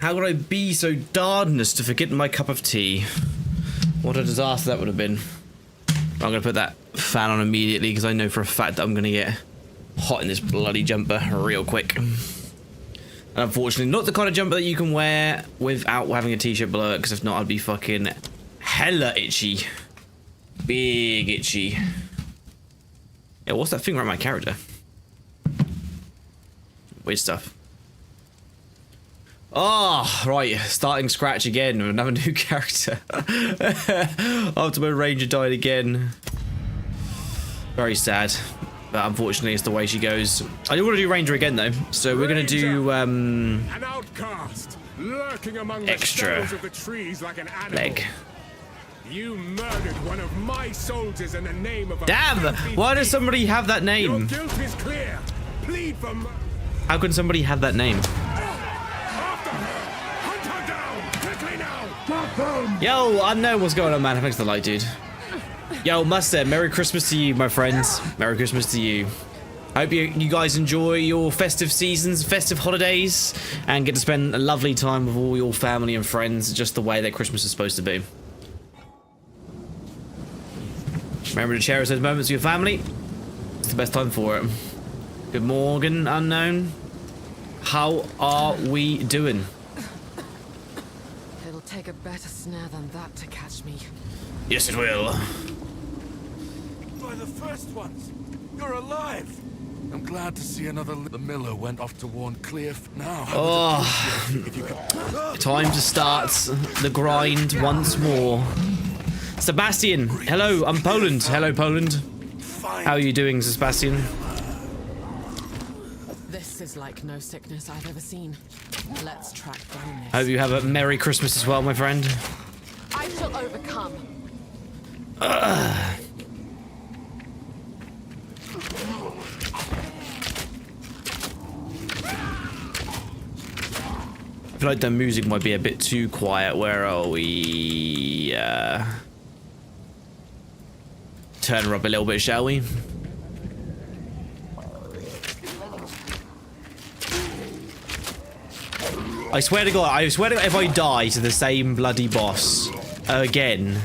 How could I be so darned to forget my cup of tea? What a disaster that would have been. I'm going to put that fan on immediately because I know for a fact that I'm going to get hot in this bloody jumper real quick. And unfortunately, not the kind of jumper that you can wear without having a t-shirt below it, because if not, I'd be fucking hella itchy. Big itchy. Yeah, what's that thing around my character? Weird stuff. Oh, right, starting scratch again with another new character. Ultimate Ranger died again. Very sad. But unfortunately, it's the way she goes. I do want to do Ranger again, though. So we're going to do, an outcast, lurking among extra the of the trees like an animal. leg. You murdered one of my soldiers in the name of a Damn! Why does somebody have that Your name? guilt is clear. Plead for How can somebody have that name? After her! Hunt her down! Quickly now! Yo, unknown, what's going on, man? Thanks for the light, dude. Yo, Mustard, Merry Christmas to you, my friends. Merry Christmas to you. Hope you guys enjoy your festive seasons, festive holidays, and get to spend a lovely time with all your family and friends, just the way that Christmas is supposed to be. Remember to cherish those moments with your family. It's the best time for it. Good morning, unknown. How are we doing? It'll take a better snare than that to catch me. Yes, it will. By the first ones, you're alive. I'm glad to see another. The miller went off to warn Cliff. Now, if you could... Time to start the grind once more. Sebastian, hello, I'm Poland. Hello, Poland. How are you doing, Sebastian? This is like no sickness I've ever seen. Let's track down this. Hope you have a Merry Christmas as well, my friend. I shall overcome. I feel like the music might be a bit too quiet. Where are we? Turn her up a little bit, shall we? I swear to God, if I die to the same bloody boss again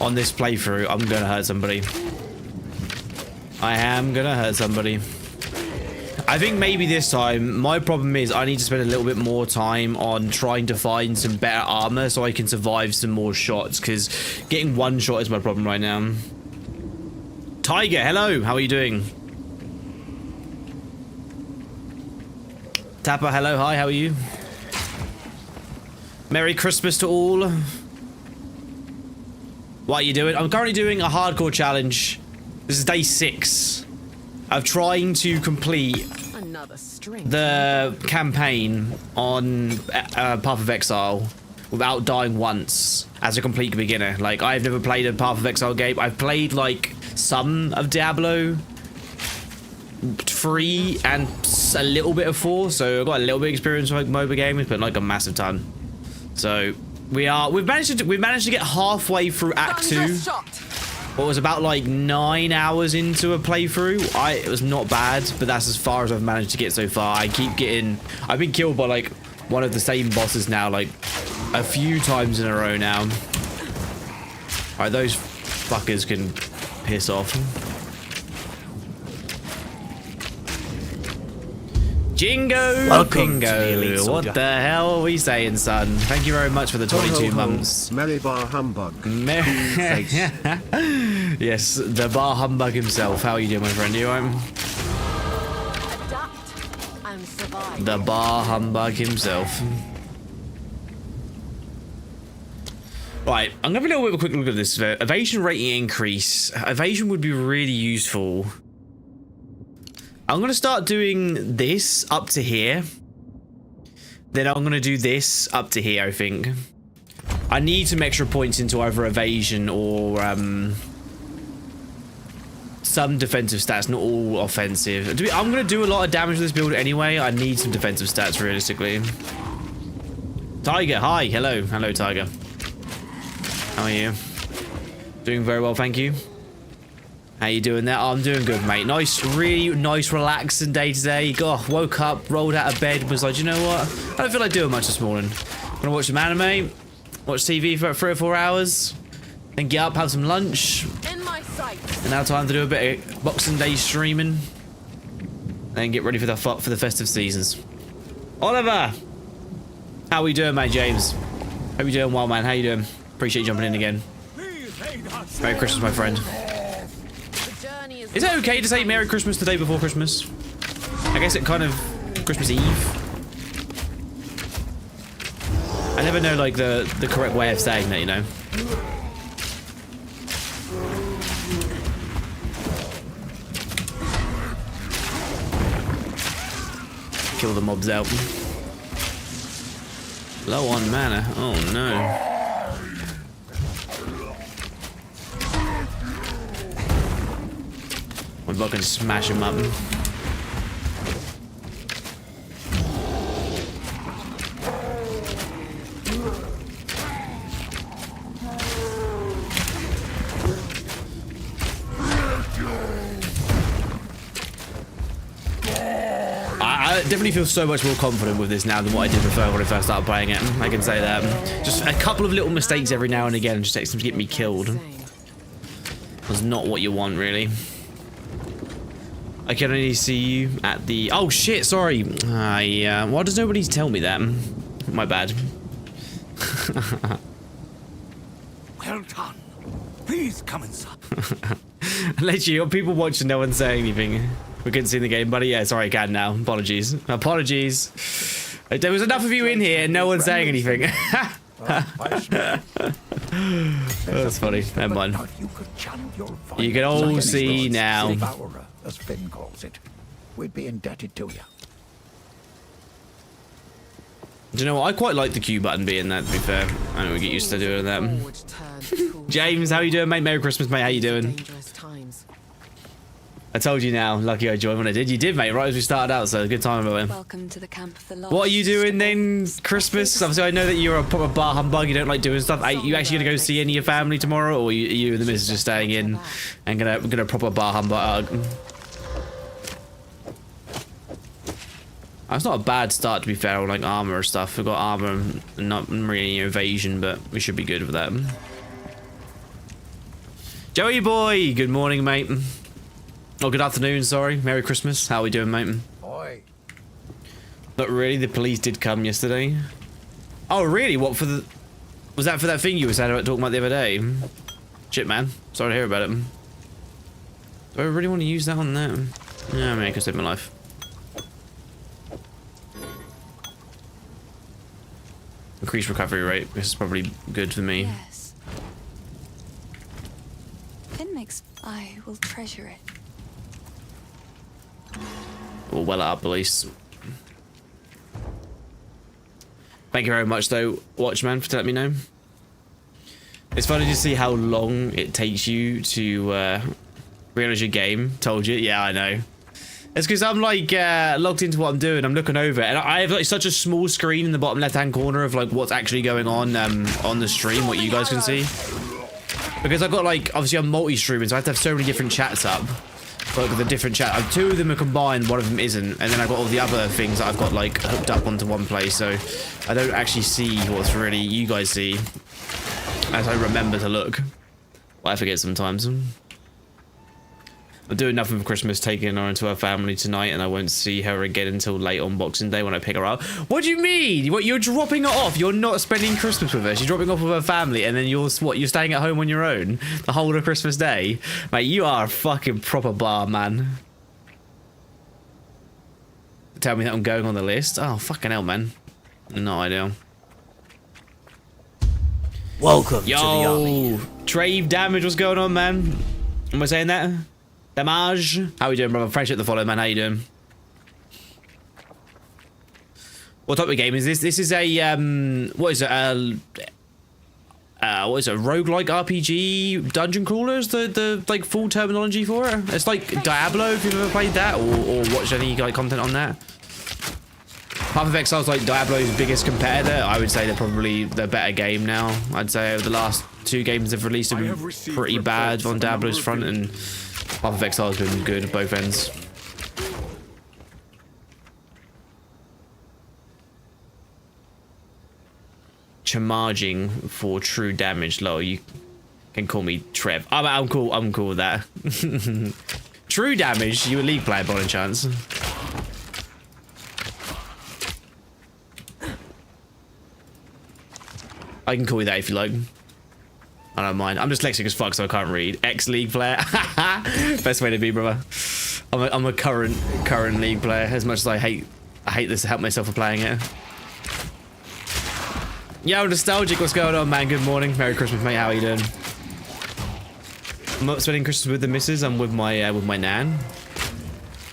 on this playthrough, I'm gonna hurt somebody. I am gonna hurt somebody. I think maybe this time, my problem is I need to spend a little bit more time on trying to find some better armor so I can survive some more shots, because getting one shot is my problem right now. Tiger, hello, how are you doing? Tapper, hello, hi, how are you? Merry Christmas to all. What are you doing? I'm currently doing a hardcore challenge. This is day 6 of trying to complete the campaign on Path of Exile without dying once as a complete beginner. Like, I've never played a Path of Exile game. I've played like some of Diablo 3 and a little bit of 4, so I've got a little bit of experience with like MOBA games, but like a massive ton. So we've managed to get halfway through Act 2. What was about like 9 hours into a playthrough. It was not bad, but that's as far as I've managed to get so far. I've been killed by like one of the same bosses now, like a few times in a row now. Alright, those fuckers can piss off. Jingo Pingo, what the hell are we saying, son? Thank you very much for the 22 months. Merry Bar Humbug. Yes, the Bar Humbug himself. How are you doing, my friend? You alright? Adapt and survive. The Bar Humbug himself. Right, I'm gonna have a little bit of a quick look at this. Evasion rating increase. Evasion would be really useful. I'm going to start doing this up to here. Then I'm going to do this up to here, I think. I need some extra points into either evasion or some defensive stats, not all offensive. I'm going to do a lot of damage to this build anyway. I need some defensive stats, realistically. Tiger, hi. Hello. Hello, Tiger. How are you? Doing very well, thank you. How you doing there? Oh, I'm doing good, mate. Nice, really nice, relaxing day today. God, woke up, rolled out of bed, was like, you know what? I don't feel like doing much this morning. I'm gonna watch some anime, watch TV for 3 or 4 hours, then get up, have some lunch. In my sight. And now time to do a bit of Boxing Day streaming. And get ready for the festive seasons. Oliver! How we doing, mate, James? Hope you're doing well, man. How you doing? Appreciate you jumping in again. Merry Christmas, my friend. Is it okay to say Merry Christmas the day before Christmas? I guess it kind of... Christmas Eve? I never know, like, the correct way of saying that, you know? Kill the mobs out. Low on mana. Oh no. My bot can smash him up. I definitely feel so much more confident with this now than what I did before when I first started playing it. I can say that. Just a couple of little mistakes every now and again just takes them to get me killed. That's not what you want, really. I can only see you at the... Oh, shit, sorry. Yeah. Why does nobody tell me that? My bad. Well done. Please come inside. Literally, you got people watching, no one saying anything. We couldn't see the game, buddy. Yeah, sorry, I can now. Apologies. Apologies. There was enough of you in here and no one saying anything. That's funny. Never mind. You can all see now. As Finn calls it. We'd be indebted to you. Do you know what? I quite like the Q button being that, to be fair. I know we get used to doing that. James, how you doing, mate? Merry Christmas, mate. How you doing? I told you now. Lucky I joined when I did. You did, mate, right as we started out, so good time about it. Welcome to the camp of the lost. What are you doing then, Christmas? Obviously, I know that you're a proper bar humbug. You don't like doing stuff. Are you actually going to go see any of your family tomorrow? Or are you and the missus just staying in and gonna proper bar humbug? It's not a bad start, to be fair, on like armor or stuff. We've got armor and not really evasion, but we should be good with that. Joey boy, good morning, mate. Oh, good afternoon, sorry. Merry Christmas. How are we doing, mate? Oi. Not really, the police did come yesterday. Oh, really? What, for the... Was that for that thing you were talking about the other day? Shit, man. Sorry to hear about it. Do I really want to use that on that? Yeah, I mean, I could save my life. Increased recovery rate. This is probably good for me. Yes. Finn makes... I will treasure it. We'll well it up, police. Thank you very much, though, Watchman, for letting me know. It's funny to see how long it takes you to realize your game. Told you. Yeah, I know. It's because I'm like logged into what I'm doing. I'm looking over it, and I have like such a small screen in the bottom left-hand corner of like what's actually going on the stream, what you guys can see. Because I've got like obviously I'm multi-streaming, so I have to have so many different chats up. Like the different chat. 2 of them are combined, 1 of them isn't, and then I've got all the other things that I've got like hooked up onto one place, so I don't actually see what's really you guys see as I remember to look. Well, I forget sometimes. I'm doing nothing for Christmas, taking her into her family tonight, and I won't see her again until late on Boxing Day when I pick her up. What do you mean? What, you're dropping her off? You're not spending Christmas with her. She's dropping off with her family, and then you're staying at home on your own the whole of Christmas Day? Mate, you are a fucking proper bar, man. Tell me that I'm going on the list? Oh, fucking hell, man. No idea. Welcome to the army. Yo, Trave Damage, what's going on, man? Am I saying that? Damage. How you doing, brother? Friendship the follow, man. How you doing? What type of game is this? This is a what is it? What is it? Roguelike RPG dungeon crawler is the like full terminology for it. It's like Diablo if you've ever played that or watched any like content on that. Path of Exile's like Diablo's biggest competitor. I would say they're probably the better game now. I'd say over the last 2 games they've released have been pretty bad on Diablo's front, and Path of Exile has been good at both ends. Charging for true damage. Lol, you can call me Trev. I'm cool. I'm cool with that. True damage. You a league player, by any chance? I can call you that if you like. I don't mind. I'm dyslexic as fuck, so I can't read. Ex-league player. Best way to be, brother. I'm a current league player. As much as I hate this, help myself for playing it. Yo, nostalgic. What's going on, man? Good morning. Merry Christmas, mate. How are you doing? I'm not spending Christmas with the missus. I'm with my nan.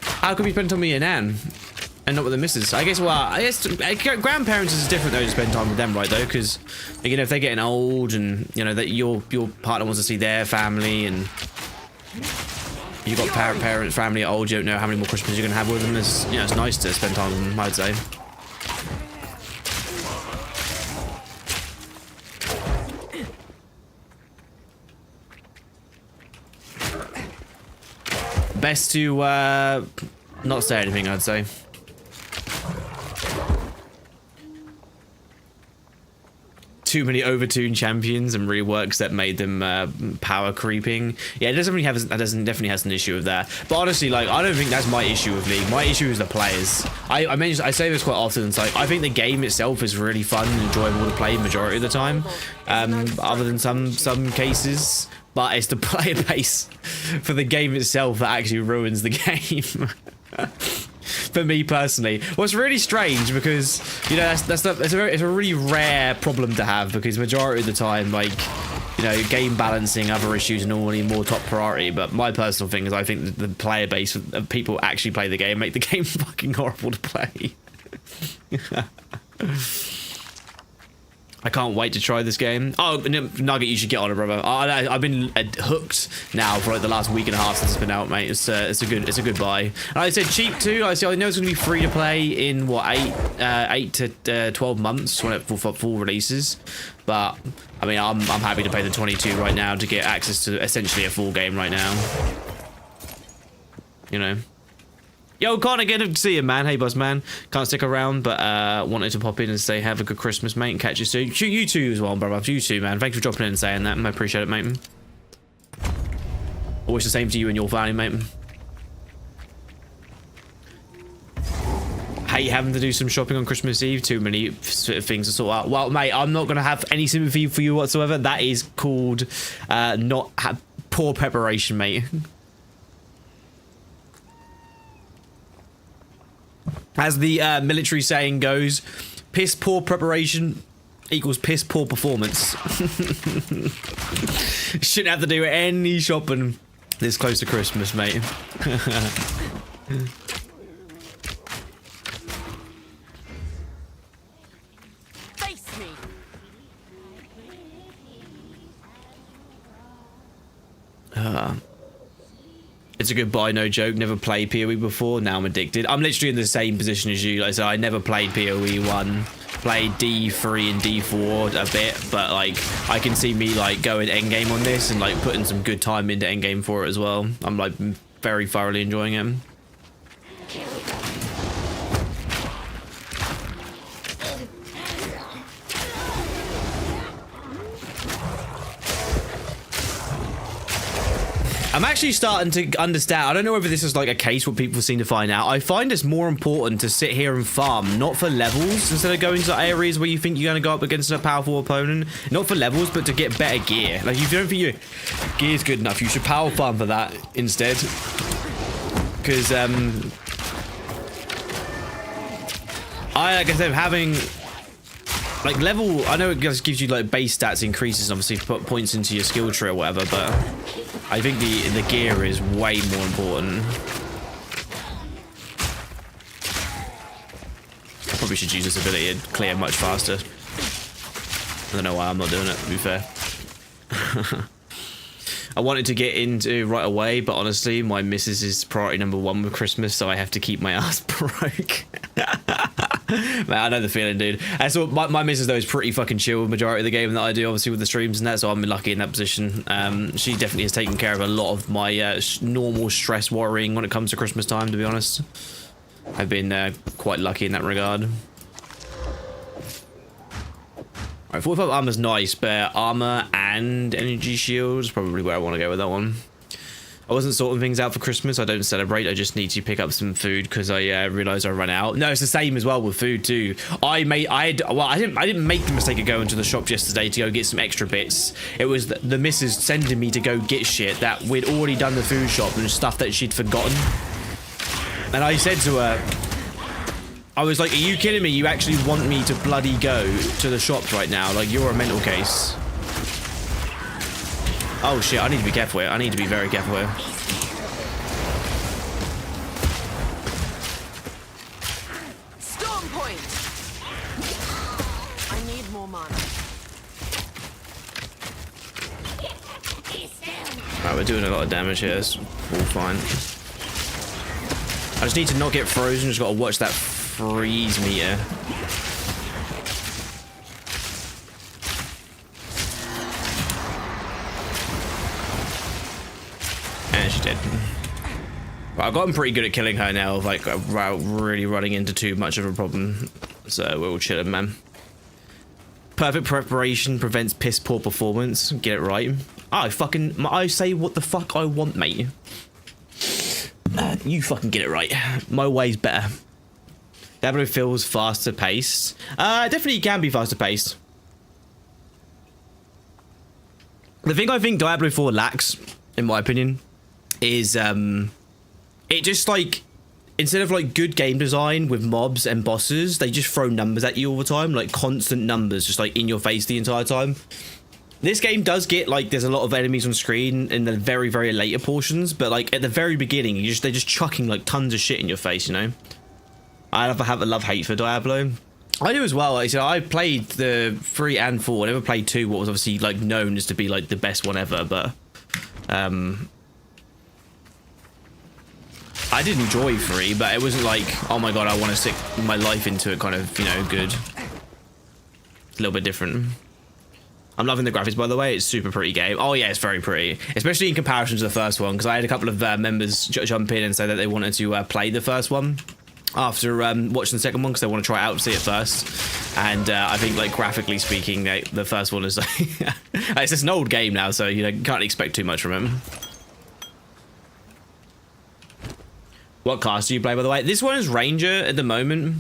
How come you spend time with your nan and not with the missus? I guess grandparents is different though to spend time with them, right? Though, because you know if they're getting old and you know that your partner wants to see their family and you've got parents, family at old, you don't know how many more Christmases you're gonna have with them. It's it's nice to spend time with them, I'd say. Best to not say anything, I'd say. Too many overtuned champions and reworks that made them power creeping. Yeah, it definitely has an issue with that. But honestly, like I don't think that's my issue with League. My issue is the players. I say this quite often. It's like I think the game itself is really fun and enjoyable to play majority of the time, other than some cases. But it's the player base for the game itself that actually ruins the game. For me personally, what's really strange because it's a really rare problem to have because majority of the time, like game balancing, other issues are normally more top priority. But my personal thing is I think the player base of people actually play the game make the game fucking horrible to play. I can't wait to try this game. Oh, Nugget, you should get on it, brother. I've been hooked now for like the last week and a half since it's been out, mate. It's a good buy. And I said cheap too. I know it's gonna be free to play in what 8 to 12 months when it full releases. But I mean, I'm happy to pay the 22 right now to get access to essentially a full game right now. Yo, Connor, good to see you, man. Hey, boss, man. Can't stick around, but wanted to pop in and say have a good Christmas, mate, and catch you soon. You too as well, brother. You too, man. Thanks for dropping in and saying that. I appreciate it, mate. Always the same to you and your family, mate. Hate having to do some shopping on Christmas Eve. Too many things to sort out. Well, mate, I'm not going to have any sympathy for you whatsoever. That is called poor preparation, mate. As the military saying goes, piss poor preparation equals piss poor performance. Shouldn't have to do any shopping this close to Christmas, mate. Face me. It's a good buy, no joke. Never played PoE before. Now I'm addicted. I'm literally in the same position as you. Like I said, I never played PoE 1. Played D3 and D4 a bit, but like I can see me like going endgame on this and like putting some good time into endgame for it as well. I'm like very thoroughly enjoying it. I'm actually starting to understand. I don't know whether this is like a case what people seem to find out. I find it's more important to sit here and farm, not for levels, instead of going to areas where you think you're going to go up against a powerful opponent. Not for levels, but to get better gear. Like, if you don't think your gear's good enough, you should power farm for that instead. Because, like I said, having... like level, I know it just gives you like base stats increases, obviously put points into your skill tree or whatever, but I think the gear is way more important. I probably should use this ability to clear much faster. I don't know why I'm not doing it, to be fair. I wanted to get into right away, but honestly, my missus is priority number 1 with Christmas, so I have to keep my ass broke. Man, I know the feeling, dude. And so my missus though is pretty fucking chill with the majority of the game that I do, obviously with the streams and that. So I'm lucky in that position. She definitely has taken care of a lot of my normal stress worrying when it comes to Christmas time. To be honest, I've been quite lucky in that regard. Alright, 45 armor's nice, but armor and energy shield is probably where I want to go with that one. I wasn't sorting things out for Christmas. I don't celebrate. I just need to pick up some food because I realized I run out. No, it's the same as well with food too. I didn't make the mistake of going to the shop yesterday to go get some extra bits. It was the missus sending me to go get shit that we'd already done the food shop and stuff that she'd forgotten. And I said to her, I was like, are you kidding me? You actually want me to bloody go to the shops right now? Like, you're a mental case. Oh shit, I need to be careful here. I need to be very careful here. Storm point. I need more mana. Alright, we're doing a lot of damage here. It's all fine. I just need to not get frozen. Just gotta watch that freeze meter. And she did. But I've gotten pretty good at killing her now, like without really running into too much of a problem. So we're all chilling, man. Perfect preparation prevents piss poor performance. Get it right. I say what the fuck I want, mate. You fucking get it right. My way's better. Diablo feels faster paced. Definitely can be faster paced. The thing I think Diablo 4 lacks, in my opinion, is it just like, instead of like good game design with mobs and bosses, they just throw numbers at you all the time, like constant numbers, just like in your face the entire time. This game does get like, there's a lot of enemies on screen in the very, very later portions, but like at the very beginning, they're just chucking like tons of shit in your face, you know? I have a love-hate for Diablo. I do as well. Like, so I played the 3 and 4. I never played 2, what was obviously like known as to be like the best one ever, but I did enjoy 3, but it wasn't like, oh my god, I want to stick my life into it kind of, you know, good. It's a little bit different. I'm loving the graphics, by the way. It's super pretty game. Oh yeah, it's very pretty, especially in comparison to the first one, because I had a couple of members jump in and say that they wanted to play the first one after watching the second one because they want to try it out to see it first. And I think, like, graphically speaking, the first one is like it's just an old game now, so you know, you can't expect too much from it. What class do you play, by the way? This one is Ranger at the moment,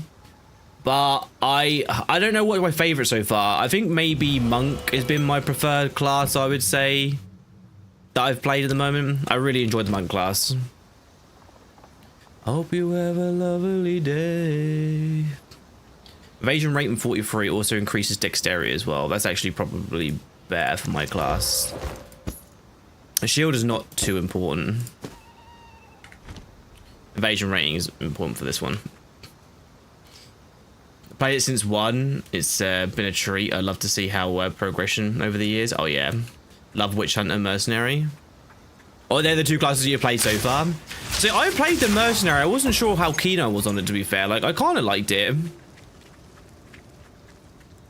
but I don't know what's my favorite so far. I think maybe Monk has been my preferred class, I would say, that I've played at the moment. I really enjoyed the Monk class. Hope you have a lovely day. Evasion rate in 43 also increases dexterity as well. That's actually probably better for my class. A shield is not too important. Evasion rating is important for this one. Played it since 1. It's been a treat. I love to see how progression over the years. Oh yeah, love Witch Hunter, Mercenary. Oh, they're the 2 classes you've played so far. So I played the Mercenary. I wasn't sure how keen I was on it, to be fair. Like, I kind of liked it.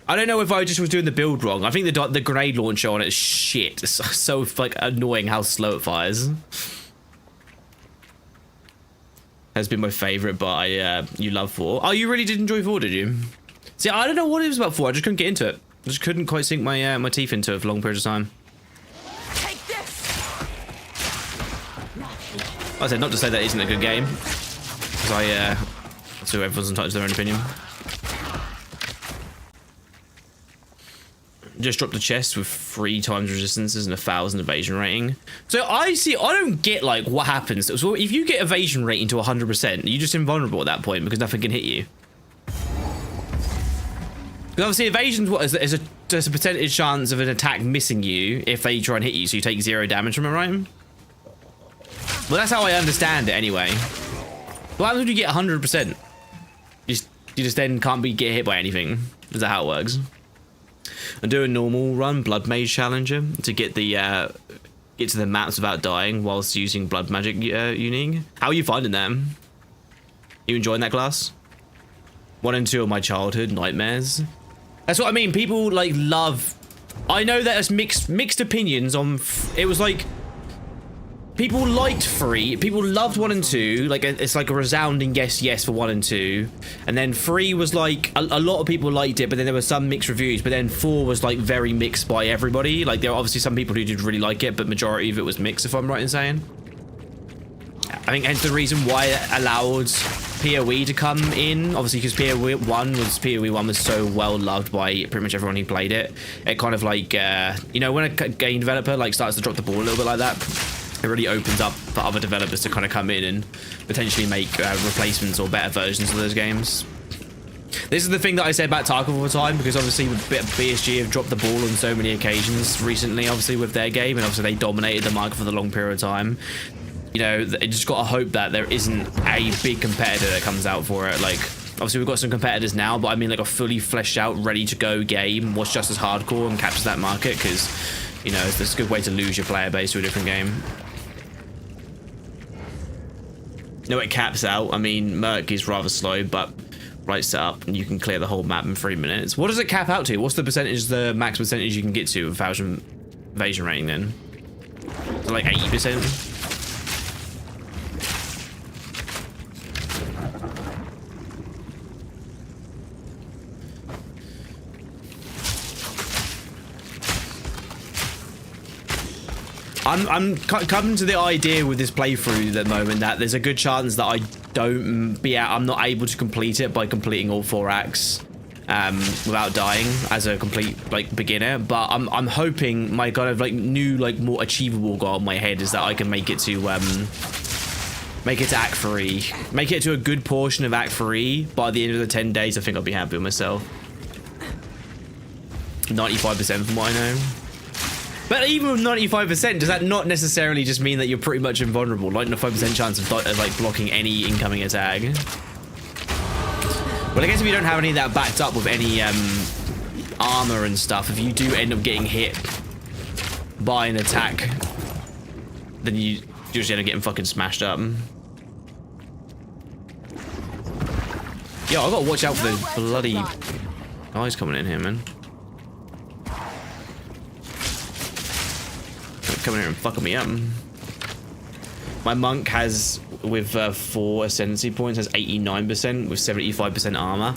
I don't know if I just was doing the build wrong. I think the grenade launcher on it is shit. It's so like annoying how slow it fires. Has been my favorite, but you love 4. Oh, you really did enjoy 4, did you? See, I don't know what it was about 4. I just couldn't get into it. I just couldn't quite sink my my teeth into it for long periods of time. Take this. I said not to say that isn't a good game, because so everyone's entitled to their own opinion. Just dropped a chest with 3 times resistances and 1,000 evasion rating. So I don't get like what happens. So if you get evasion rating to 100%, you're just invulnerable at that point because nothing can hit you. Because obviously evasion's what is a percentage chance of an attack missing you if they try and hit you, so you take 0 damage from it, right? Well, that's how I understand it anyway. What happens when you get 100%? You just then can't get hit by anything. Is that how it works? And do a normal run, Blood Mage Challenger, to get the get to the maps without dying whilst using Blood Magic unique. How are you finding them? You enjoying that class? 1 and 2 are my childhood nightmares. That's what I mean. People like love. I know that there's mixed opinions on. It was like people liked 3. People loved 1 and 2. Like it's like a resounding yes for 1 and 2. And then 3 was like a lot of people liked it, but then there were some mixed reviews. But then 4 was like very mixed by everybody. Like there were obviously some people who did really like it, but majority of it was mixed. If I'm right in saying. I think hence the reason why it allowed PoE to come in, obviously because PoE 1 was so well loved by pretty much everyone who played it. It kind of like you know, when a game developer like starts to drop the ball a little bit like that, it really opens up for other developers to kind of come in and potentially make replacements or better versions of those games. This is the thing that I say about Tarkov all the time, because obviously BSG have dropped the ball on so many occasions recently, obviously with their game, and obviously they dominated the market for the long period of time. You know, you just got to hope that there isn't a big competitor that comes out for it. Like, obviously we've got some competitors now, but I mean like a fully fleshed out, ready to go game was just as hardcore and captures that market, because, you know, it's a good way to lose your player base to a different game. No, it caps out. I mean, Merc is rather slow, but right set up and you can clear the whole map in 3 minutes. What does it cap out to? What's the percentage, the max percentage you can get to with 1000 evasion rating then? So like 80%? I'm coming to the idea with this playthrough at the moment that there's a good chance that I'm not able to complete it by completing all 4 acts without dying as a complete like beginner. But I'm hoping my kind of like new like more achievable goal in my head is that I can make it to Act 3, make it to a good portion of Act 3 by the end of the 10 days. I think I'll be happy with myself. 95% from what I know. But even with 95%, does that not necessarily just mean that you're pretty much invulnerable? Like 95% chance of like blocking any incoming attack. Well, I guess if you don't have any of that backed up with any armor and stuff, if you do end up getting hit by an attack, then you usually end up getting fucking smashed up. Yo, I gotta watch out for those bloody guys coming in here, man. Coming here and fucking me up. My monk has, with 4 ascendancy points, has 89% with 75% armor.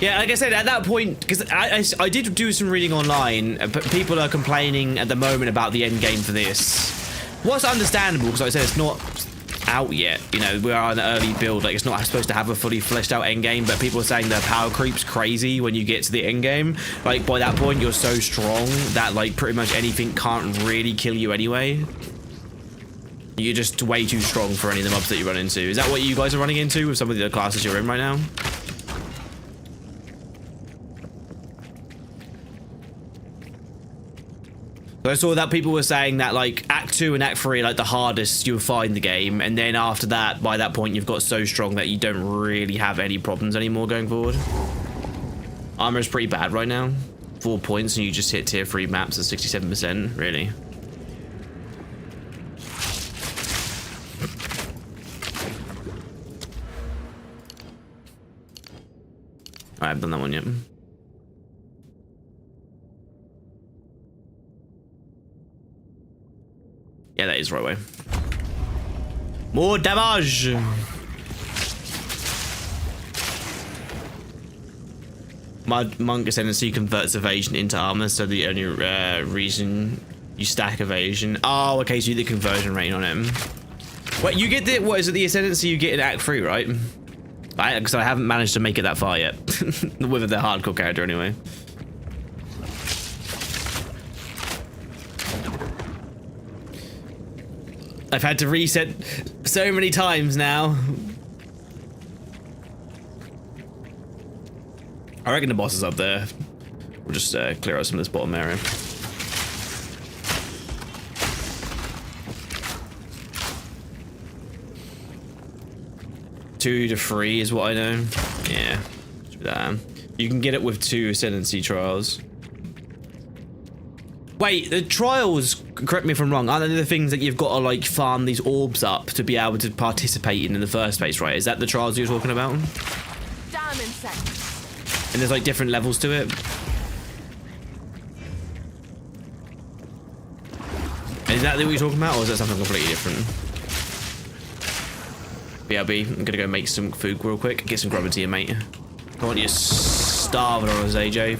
Yeah, like I said, at that point, because I did do some reading online, but people are complaining at the moment about the end game for this. What's understandable, because like I said, it's not out yet. You know, we are in an early build. Like, it's not supposed to have a fully fleshed out end game, but people are saying the power creep's crazy when you get to the end game. Like, by that point, you're so strong that like pretty much anything can't really kill you anyway. You're just way too strong for any of the mobs that you run into. Is that what you guys are running into with some of the classes you're in right now? So I saw that people were saying that like Act 2 and Act 3 are like the hardest you'll find the game, and then after that, by that point, you've got so strong that you don't really have any problems anymore going forward. Armor is pretty bad right now. 4 points and you just hit tier 3 maps at 67%, really. I haven't done that one yet. Yeah, that is the right way. More damage! Monk Ascendancy converts evasion into armor, so the only reason you stack evasion. Oh, okay, so you get the conversion rate on him. Wait, you get the, what is it, the Ascendancy you get in Act 3, right? Because I haven't managed to make it that far yet. With the hardcore character, anyway. I've had to reset so many times now. I reckon the boss is up there. We'll just clear out some of this bottom area. Two to 3 is what I know. Yeah, let's do that. You can get it with 2 Ascendancy trials. Wait, the trials, correct me if I'm wrong, aren't they the things that you've got to like farm these orbs up to be able to participate in the first place, right? Is that the trials you're talking about? Vermin insect. And there's like different levels to it. Is that what you're talking about, or is that something completely different? BRB, I'm gonna go make some food real quick. Get some grub into you, mate. I don't want you starving on us, AJ.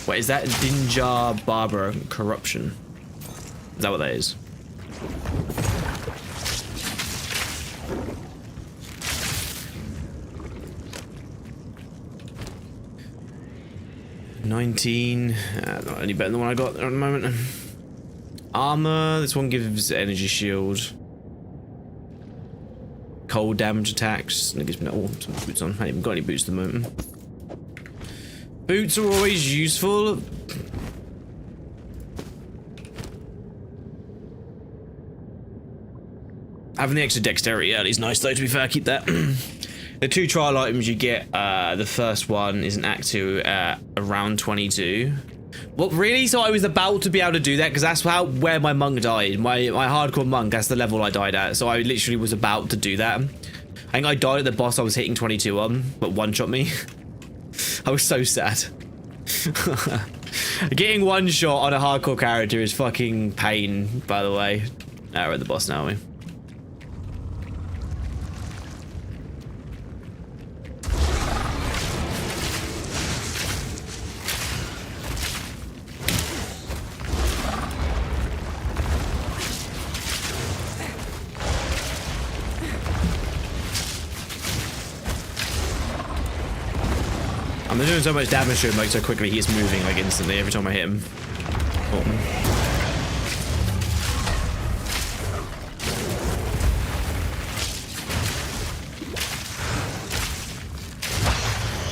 Wait, is that Dinjar Barber corruption? Is that what that is? $19. Not any better than the one I got at the moment. Armor. This one gives energy shield. Cold damage attacks. And it gives me some boots on. I haven't even got any boots at the moment. Boots are always useful. Having the extra dexterity early is nice though, to be fair, keep that. The 2 trial items you get, the first one is an Act 2 around 22. Well, really? So I was about to be able to do that, because that's where my monk died. My hardcore monk, that's the level I died at. So I literally was about to do that. I think I died at the boss I was hitting 22 on, but one-shot me. I was so sad. Getting one shot on a hardcore character is fucking pain, by the way. We're at the boss now, are we? I'm doing so much damage to him like so quickly, he's moving like instantly every time I hit him. Oh.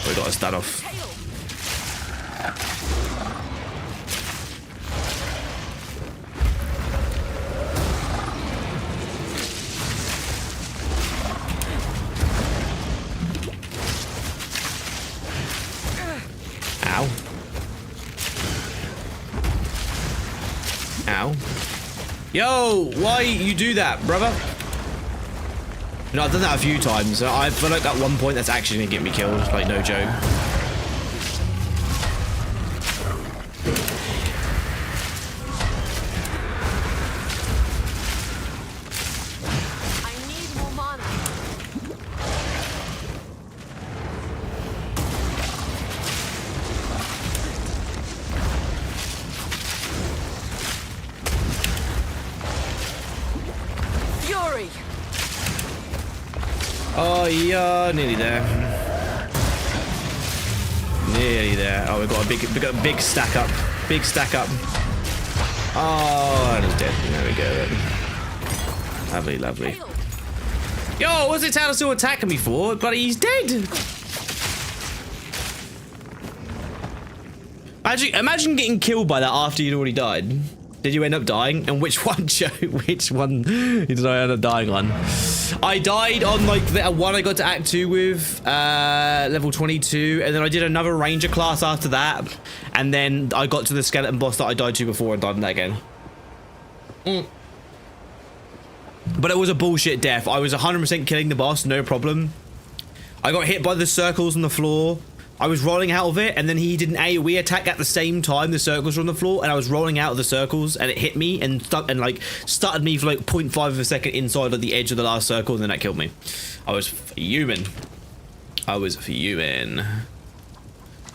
We got a stat off. Ow. Ow. Yo, why you do that, brother? You know, I've done that a few times. I feel like at one point that's actually gonna get me killed, like no joke. I need more mana. Fury. Oh yeah, nearly there. Nearly there. Oh, we've got a big stack up. Big stack up. Oh, and he's dead. There we go. Lovely, lovely. Yo, what's it Tower still attacking me for? But he's dead. Imagine getting killed by that after you'd already died. Did you end up dying? And which one, Joe? Which one did I end up dying on? I died on like the one I got to Act 2 with, level 22, and then I did another ranger class after that, and then I got to the skeleton boss that I died to before and died on that again. But it was a bullshit death. I was 100% killing the boss, no problem. I got hit by the circles on the floor. I was rolling out of it, and then he did an AoE attack at the same time. The circles were on the floor, and I was rolling out of the circles, and it hit me and like started me for like 0.5 of a second inside of the edge of the last circle, and then that killed me. I was fuming. I was fuming.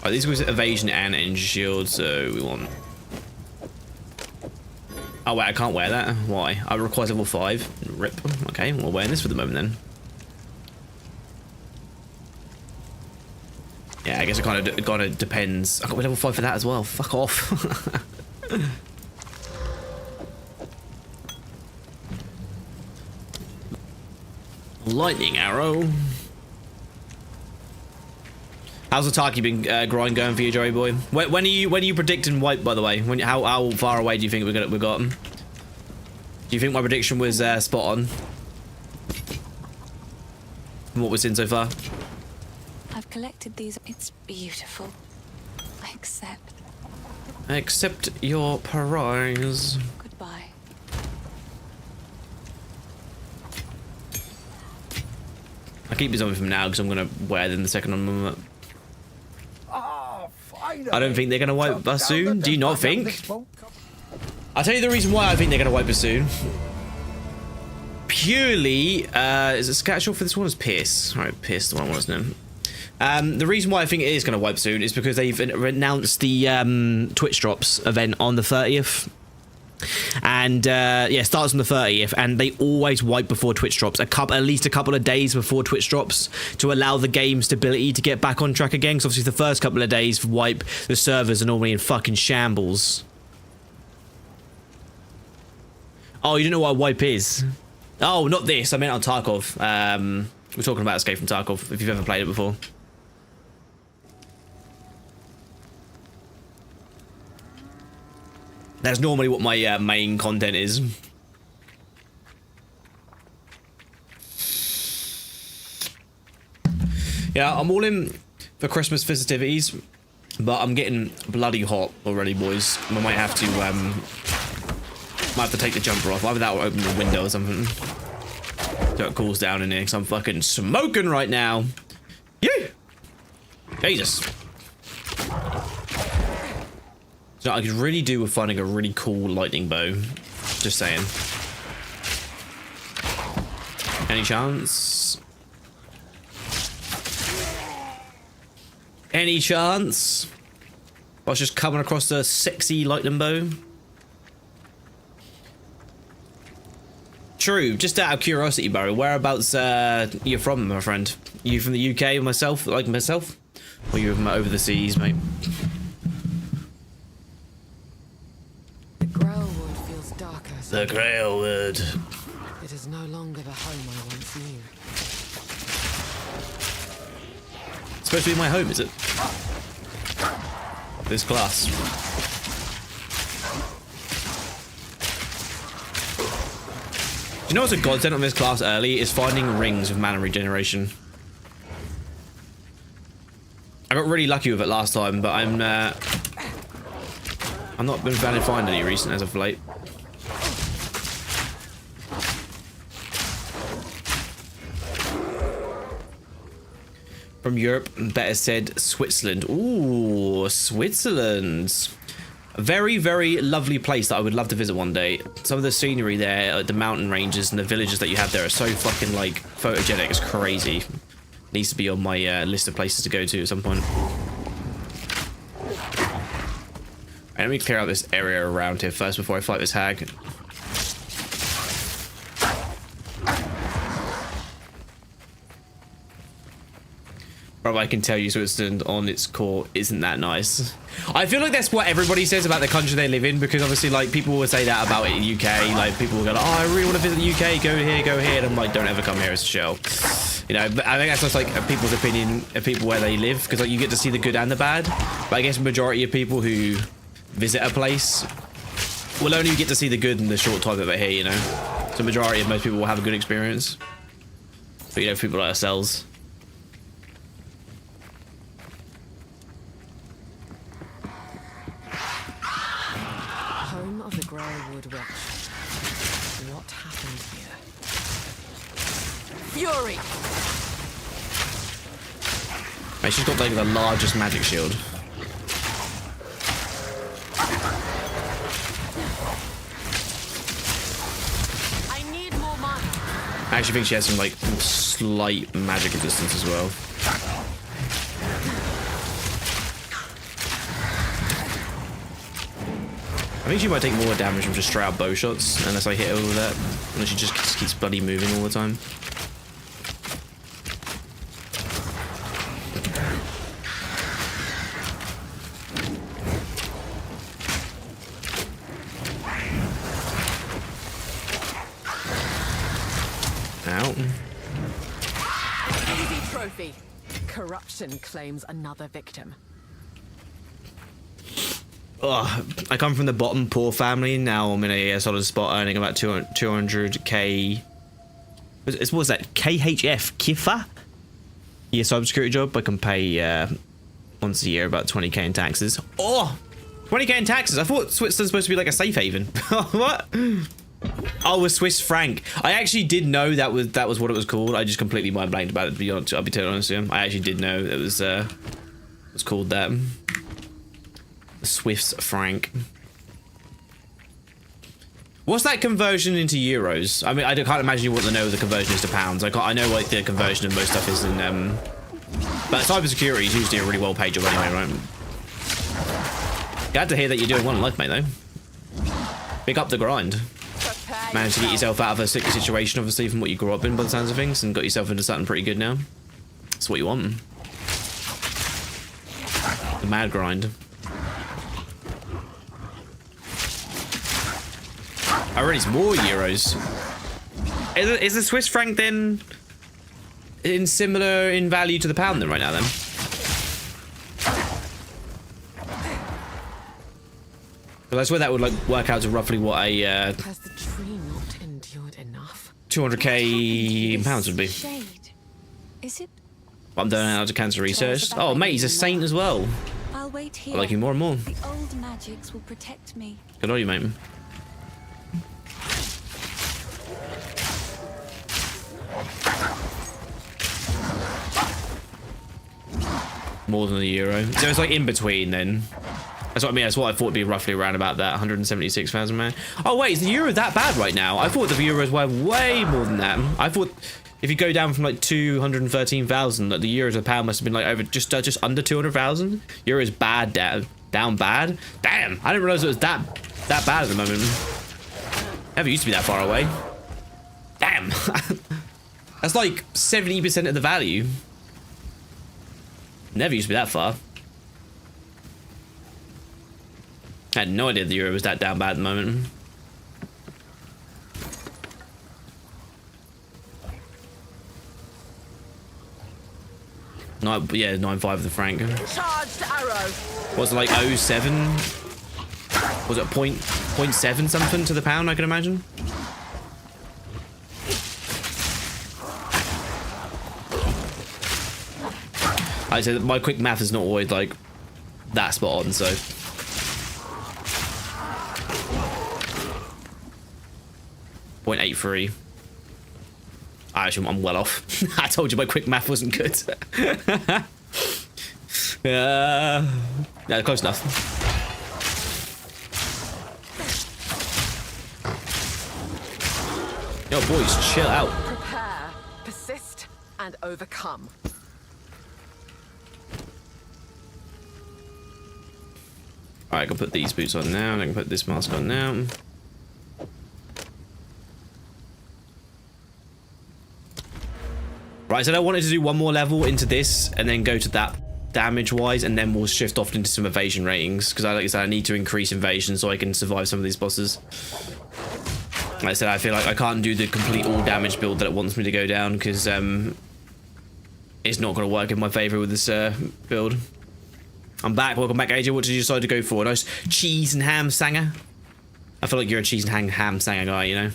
Oh, these was evasion and energy shield, so we want. Oh wait, I can't wear that. Why? I require level 5. Rip. Okay, we're wearing this for the moment then. Yeah, I guess it kind of depends. I got level 5 for that as well. Fuck off. Lightning arrow. How's the Taki been grind going for you, Joey boy? When are you predicting wipe, by the way? How far away do you think we've got? Do you think my prediction was spot on? from what we've seen so far. I've collected these. It's beautiful. I accept. Accept your prize. Goodbye. I keep these on from now because I'm going to wear them the second I'm up. Ah, finally. I don't think they're going to wipe us Down the soon. Do you not depot think? this boat. I'll tell you the reason why I think they're going to wipe us soon. Purely, is it Scatshot for this one? Is Pierce? Alright, Pierce the one, wasn't it? The reason why I think it is going to wipe soon is because they've announced the Twitch Drops event on the 30th. And yeah, it starts on the 30th, and they always wipe before Twitch Drops, at least a couple of days before Twitch Drops, to allow the game stability to get back on track again. Because obviously the first couple of days of wipe, the servers are normally in fucking shambles. Oh, you don't know what a wipe is? Oh, not this. I meant on Tarkov. We're talking about Escape from Tarkov, if you've ever played it before. That's normally what my main content is. Yeah, I'm all in for Christmas festivities, but I'm getting bloody hot already, boys. I might have to take the jumper off, either that or open the window or something. So it cools down in here, because I'm fucking smoking right now. Yeah. Jesus. So I could really do with finding a really cool lightning bow. Just saying. Any chance? Any chance? I was just coming across a sexy lightning bow. True. Just out of curiosity, Barry, whereabouts you're from, my friend? You from the UK, myself, like myself, or you from over the seas, mate? The Grailwood. It is no longer the home I once knew. It's supposed to be my home, is it? This class. Do you know what's a godsend on this class early? Is finding rings with mana regeneration. I got really lucky with it last time, but I'm not been able to find any recent as of late. From Europe, better said Switzerland. Ooh, Switzerland. A very, very lovely place that I would love to visit one day. Some of the scenery there, the mountain ranges and the villages that you have there are so fucking, like, photogenic. It's crazy. Needs to be on my list of places to go to at some point. Right, let me clear out this area around here first before I fight this hag. Bro, I can tell you Switzerland on its core isn't that nice. I feel like that's what everybody says about the country they live in, because obviously, like, people will say that about it in the UK. Like, people will go like, oh, I really want to visit the UK, go here, go here. And I'm like, don't ever come here, it's a shell. You know, but I think that's just like people's opinion of people where they live, because like you get to see the good and the bad. But I guess the majority of people who visit a place will only get to see the good in the short time that they're here, you know. So the majority of most people will have a good experience. But you know, people like ourselves. Home of the Grailwood Witch. What happened here? Fury! Mate, she's got like the largest magic shield. I need more mana. I actually think she has some like slight magic resistance as well. I think she might take more damage from just straight out bow shots unless I hit her with that. Unless she just keeps bloody moving all the time. Ow. Easy trophy. Corruption claims another victim. Ugh, I come from the bottom poor family. Now I'm in a solid spot earning about 200k. What was that? KHF? Kifa? year cybersecurity job, I can pay once a year about 20k in taxes. Oh, 20k in taxes. I thought Switzerland's supposed to be like a safe haven. What? Oh, a Swiss franc. I actually did know that was what it was called. I just completely mind blanked about it. To be honest, I'll be totally honest with you. I actually did know it was called that. The Swiss franc. What's that conversion into euros? I mean, I can't imagine you want to know what the conversion is to pounds. I know what the conversion of most stuff is in. But cybersecurity is usually a really well-paid job anyway, right? Glad to hear that you're doing well in life, mate. Though. Pick up the grind. Managed to get yourself out of a sticky situation, obviously, from what you grew up in by the sounds of things, and got yourself into something pretty good now. That's what you want. The mad grind. I already need more euros. Is the Swiss franc then similar in value to the pound then right now then? Well, I swear that would like work out to roughly what a Has the tree not endured enough? 200k pounds would be. Shade. Is it? I'm doing out to cancer research. Oh mate, he's a saint as well. I'll wait here. I like him more and more. The old magics will protect me. Good on you, mate. More than a euro. So it's like in between then. That's what I mean. That's what I thought would be roughly around about that 176,000, man. Oh wait, is the euro that bad right now? I thought the euros were way more than that. I thought if you go down from like 213,000, that the euros to the pound must have been like over just under 200,000. Euros bad, down bad. Damn, I didn't realize it was that bad at the moment. Never used to be that far away. Damn, that's like 70% of the value. Never used to be that far. I had no idea the euro was that down bad at the moment. Yeah, 9.5 of the franc. Charged arrow. Was it like 0.7? Was it 0.7 something to the pound, I can imagine? I said my quick math is not always like that spot on, so. .83. Actually, I'm well off. I told you my quick math wasn't good. Yeah, close enough. Yo, boys, chill out. Prepare, persist, and overcome. Alright, I can put these boots on now, and I can put this mask on now. Right, so I wanted to do one more level into this and then go to that damage-wise, and then we'll shift off into some evasion ratings, because like I said, I need to increase evasion so I can survive some of these bosses. Like I said, I feel like I can't do the complete all-damage build that it wants me to go down, because it's not going to work in my favour with this build. I'm back. Welcome back, AJ. What did you decide to go for? A nice cheese and ham sanger? I feel like you're a cheese and ham sanger guy, you know?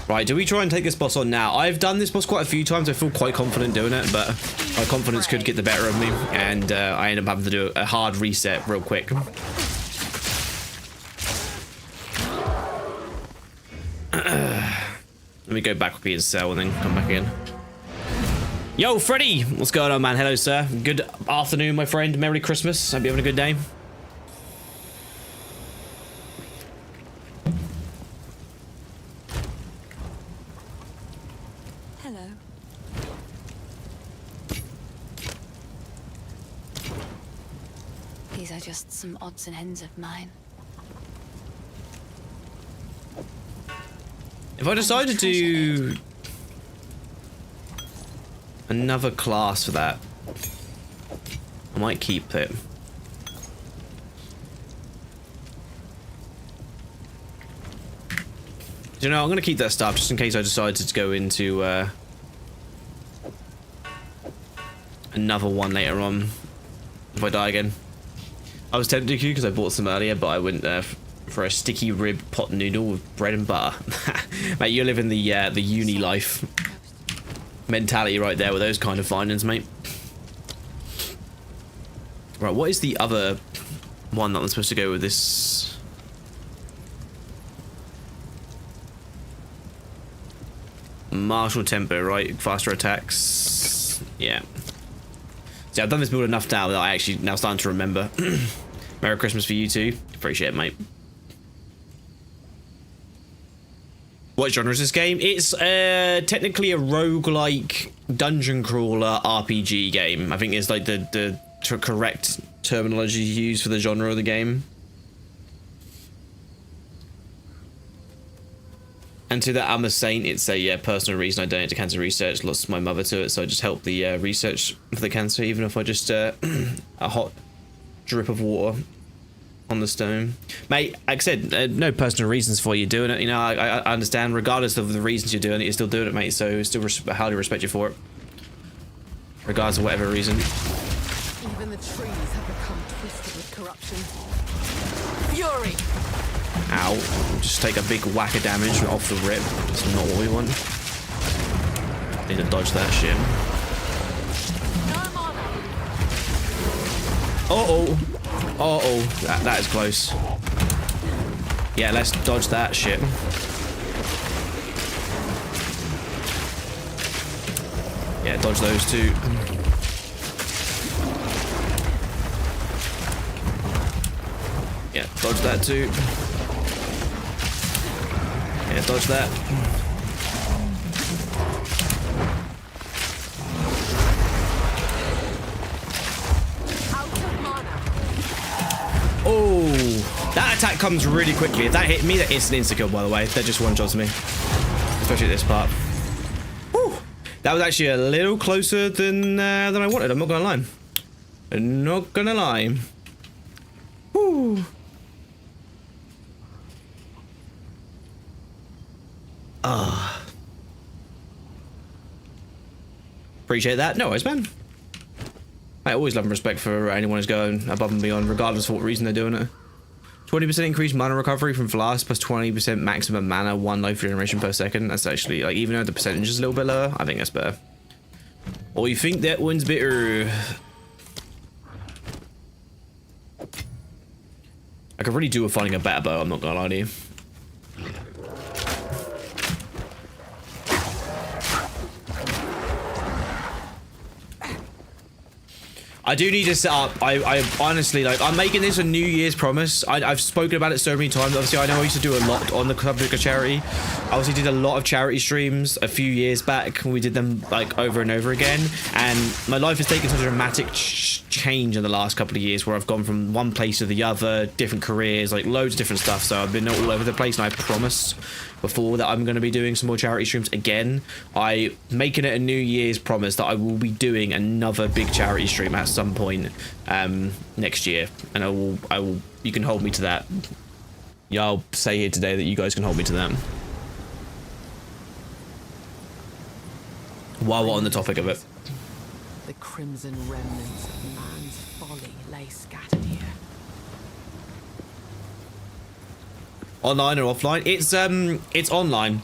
Right, do we try and take this boss on now? I've done this boss quite a few times. I feel quite confident doing it, but my confidence could get the better of me, and I end up having to do a hard reset real quick. Let me go back quickly and sell and then come back in. Yo, Freddy! What's going on, man? Hello, sir. Good afternoon, my friend. Merry Christmas. Hope you're having a good day. Hello. These are just some odds and ends of mine. If I decide to do another class for that, I might keep it. You know, I'm going to keep that stuff just in case I decide to go into another one later on if I die again. I was tempted to because I bought some earlier, but I went for a sticky rib pot noodle with bread and butter. Mate, you're living the uni life mentality right there with those kind of findings, mate. Right, what is the other one that I'm supposed to go with this? Martial tempo, right? Faster attacks. Yeah. See, I've done this build enough now that I actually now starting to remember. Merry Christmas for you too. Appreciate it, mate. What genre is this game? It's technically a roguelike dungeon crawler RPG game. I think it's like the correct terminology used for the genre of the game. And to that, I'm a saint. It's a personal reason I donate to cancer research. Lost my mother to it, so I just help the research for the cancer, even if I just a hot drip of water on the stone. Mate, like I said, no personal reasons for you doing it. You know, I understand, regardless of the reasons you're doing it, you're still doing it, mate. So still highly respect you for it, regardless of whatever reason. Even the trees have become twisted with corruption. Fury! Ow. Just take a big whack of damage off the rip. That's not what we want. Need to dodge that shit. Uh-oh. Uh-oh. That is close. Yeah, let's dodge that shit. Yeah, dodge those two. Yeah, dodge that too. Yeah, dodge that. Oh, that attack comes really quickly. If that hit me, that is an insta-kill, by the way. That just one-shots me. Especially at this part. Whew. That was actually a little closer than I wanted. I'm not gonna lie. I'm not gonna lie. Whew. Ah. Appreciate that. No worries, man. I always love and respect for anyone who's going above and beyond, regardless of what reason they're doing it. 20% increased mana recovery from flasks, plus 20% maximum mana, 1 life regeneration per second. That's actually, like, even though the percentage is a little bit lower, I think that's better. Or you think that one's better? I could really do with finding a better bow, I'm not gonna lie to you. I do need to set up. I honestly, like, I'm making this a New Year's promise. I've spoken about it so many times. Obviously, I know I used to do a lot on the subject of charity. I obviously did a lot of charity streams a few years back. We did them, like, over and over again. And my life has taken such a dramatic change in the last couple of years where I've gone from one place to the other, different careers, like, loads of different stuff. So I've been all over the place, and I promised before that I'm going to be doing some more charity streams again. I'm making it a New Year's promise that I will be doing another big charity stream at some point next year, and I will you can hold me to that. Yeah, I'll say here today that you guys can hold me to that. While we're on the topic of it, The crimson remnants of man's folly lay scattered here. online or offline, it's online.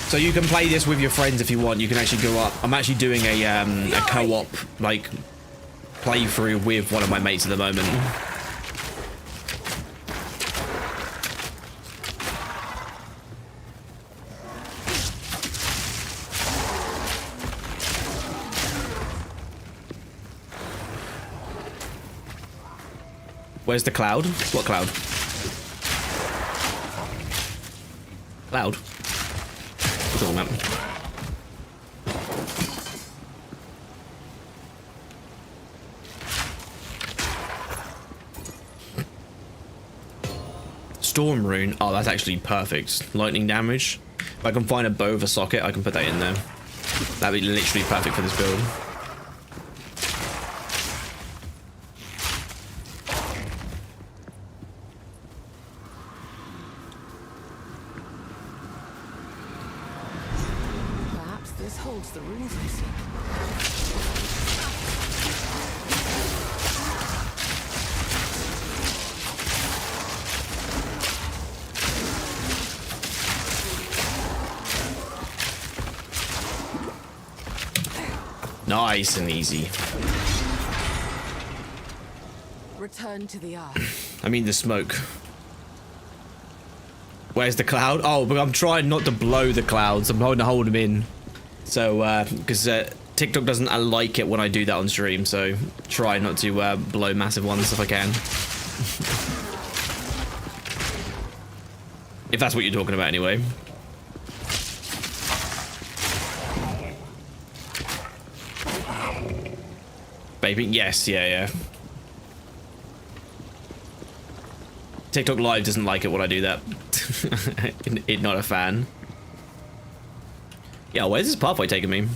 So you can play this with your friends if you want. You can actually go up. I'm actually doing a co-op, like, playthrough with one of my mates at the moment. Where's the cloud? What cloud? Cloud? What's all that? Storm rune. Oh, that's actually perfect. Lightning damage. If I can find a bow with a socket, I can put that in there. That'd be literally perfect for this build. Perhaps this holds the runes I seek. Nice and easy. Return to the earth. I mean the smoke. Where's the cloud? Oh, but I'm trying not to blow the clouds. I'm trying to hold them in. So, because TikTok doesn't like it when I do that on stream, so try not to blow massive ones if I can. If that's what you're talking about anyway. Vaping? Yes, yeah. TikTok Live doesn't like it when I do that. It's not a fan. Yeah, where's this pathway taking me?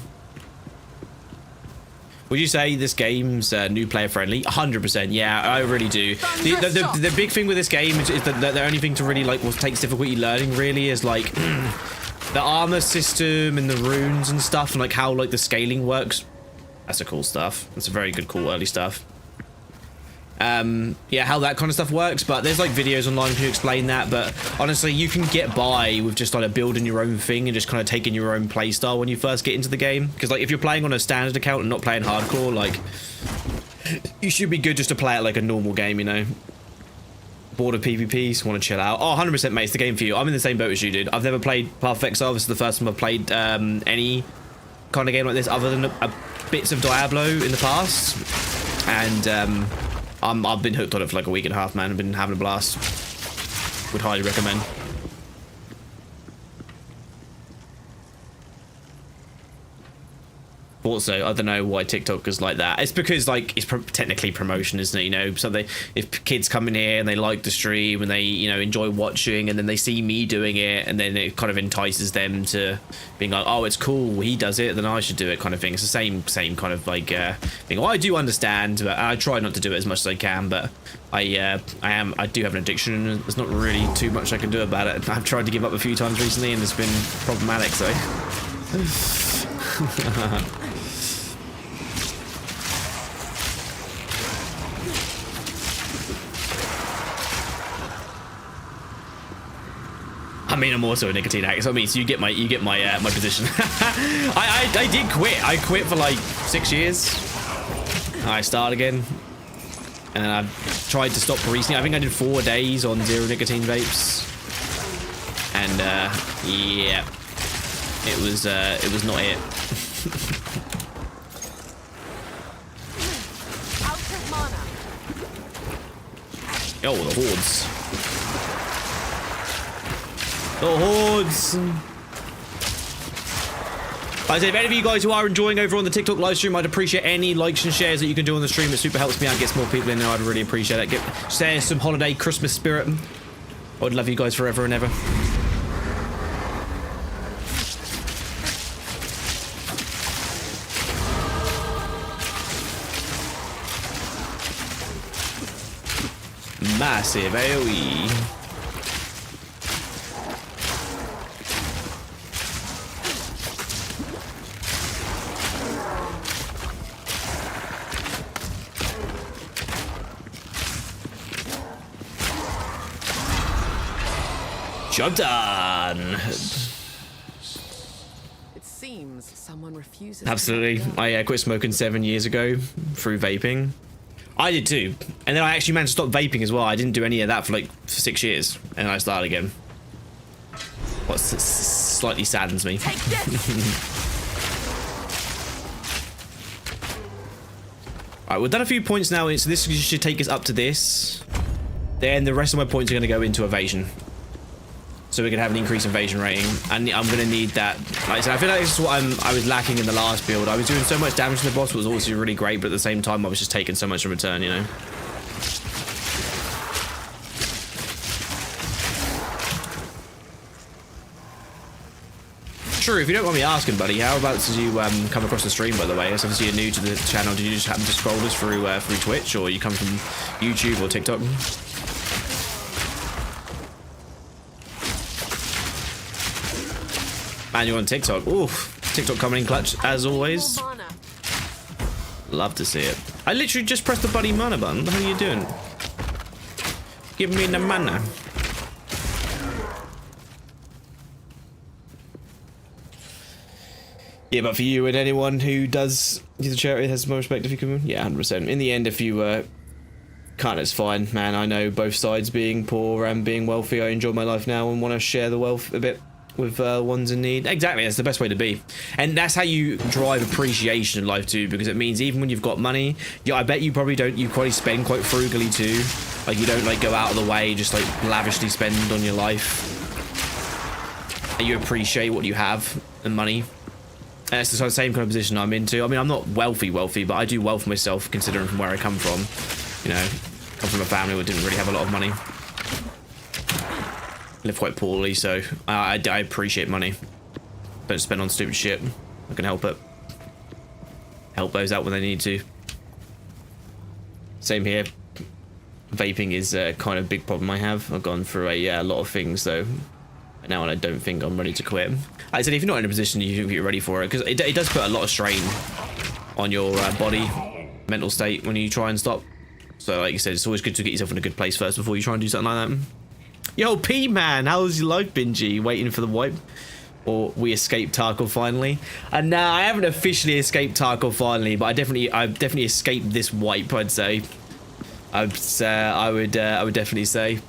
Would you say this game's new player friendly? 100%. Yeah, I really do. The big thing with this game is that the only thing to really like what takes difficulty learning really is like the armor system and the runes and stuff, and like how like the scaling works. That's a cool stuff. That's a very good, cool early stuff. Yeah, how that kind of stuff works, but there's like videos online to explain that. But honestly, you can get by with just like building your own thing and just kind of taking your own playstyle when you first get into the game. Because like if you're playing on a standard account and not playing hardcore, like you should be good just to play it like a normal game, you know. Bored of PvP, want to chill out. Oh, 100% mate, it's the game for you. I'm in the same boat as you, dude. I've never played Path of Exile. This is the first time I've played any kind of game like this other than bits of Diablo in the past. And I've been hooked on it for like a week and a half, man. I've been having a blast. Would highly recommend. Also, I don't know why TikTok is like that. It's because like it's technically promotion, isn't it? You know, so if kids come in here and they like the stream and they enjoy watching, and then they see me doing it, and then it kind of entices them to being like, oh, it's cool, he does it, then I should do it, kind of thing. It's the same kind of like thing. Well, I do understand, but I try not to do it as much as I can. But I do have an addiction, and there's not really too much I can do about it. I've tried to give up a few times recently, and it's been problematic. So. I mean, I'm also a nicotine addict, so I mean, so you get my my position. I did quit. I quit for like 6 years. I started again, and I've tried to stop recently. I think I did 4 days on 0 nicotine vapes, and yeah, it was not it. Oh, the hordes. The hordes. Like I said, if any of you guys who are enjoying over on the TikTok live stream, I'd appreciate any likes and shares that you can do on the stream. It super helps me out, gets more people in there. I'd really appreciate it. Share some holiday Christmas spirit. I would love you guys forever and ever. Massive AoE. Job done. It seems someone refuses. Absolutely. I quit smoking 7 years ago through vaping. I did too. And then I actually managed to stop vaping as well. I didn't do any of that for like 6 years. And I started again. What slightly saddens me. Take this. Alright, we've done a few points now, so this should take us up to this. Then the rest of my points are going to go into evasion. So we can have an increased evasion rating, and I'm going to need that. Like I said, I feel like this is what I was lacking in the last build. I was doing so much damage to the boss, it was also really great, but at the same time, I was just taking so much in return, you know? True, if you don't mind me asking, buddy, how about did you come across the stream, by the way? As obviously you're new to the channel, did you just happen to scroll this through Twitch, or you come from YouTube or TikTok? Man, you're on TikTok. Oof. TikTok coming in clutch, as always. Love to see it. I literally just pressed the bloody mana button. What the hell are you doing? Give me the mana. Yeah, but for you and anyone who does give the charity has more respect if you can. Yeah, 100%. In the end, if you can't, it's fine, man. I know both sides, being poor and being wealthy. I enjoy my life now and want to share the wealth a bit with ones in need. Exactly, that's the best way to be. And that's how you drive appreciation in life too, because it means even when you've got money, yeah, I bet you probably spend quite frugally too. Like, you don't like go out of the way, just like lavishly spend on your life. And you appreciate what you have and money. And it's the same kind of position I'm into. I mean, I'm not wealthy, but I do well for myself considering from where I come from. You know, come from a family that didn't really have a lot of money. Live quite poorly, so I appreciate money. Don't spend on stupid shit. I can help it. Help those out when they need to. Same here. Vaping is kind of a big problem I have. I've gone through a lot of things though now, and I don't think I'm ready to quit. I said, if you're not in a position you think you're ready for it, because it does put a lot of strain on your body, mental state when you try and stop. So like you said, it's always good to get yourself in a good place first before you try and do something like that. Yo, P-Man, how's your life been, G? Waiting for the wipe? Or we escaped Tarkov finally? And now I haven't officially escaped Tarkov finally, but I've definitely escaped this wipe, I'd say. I would definitely say.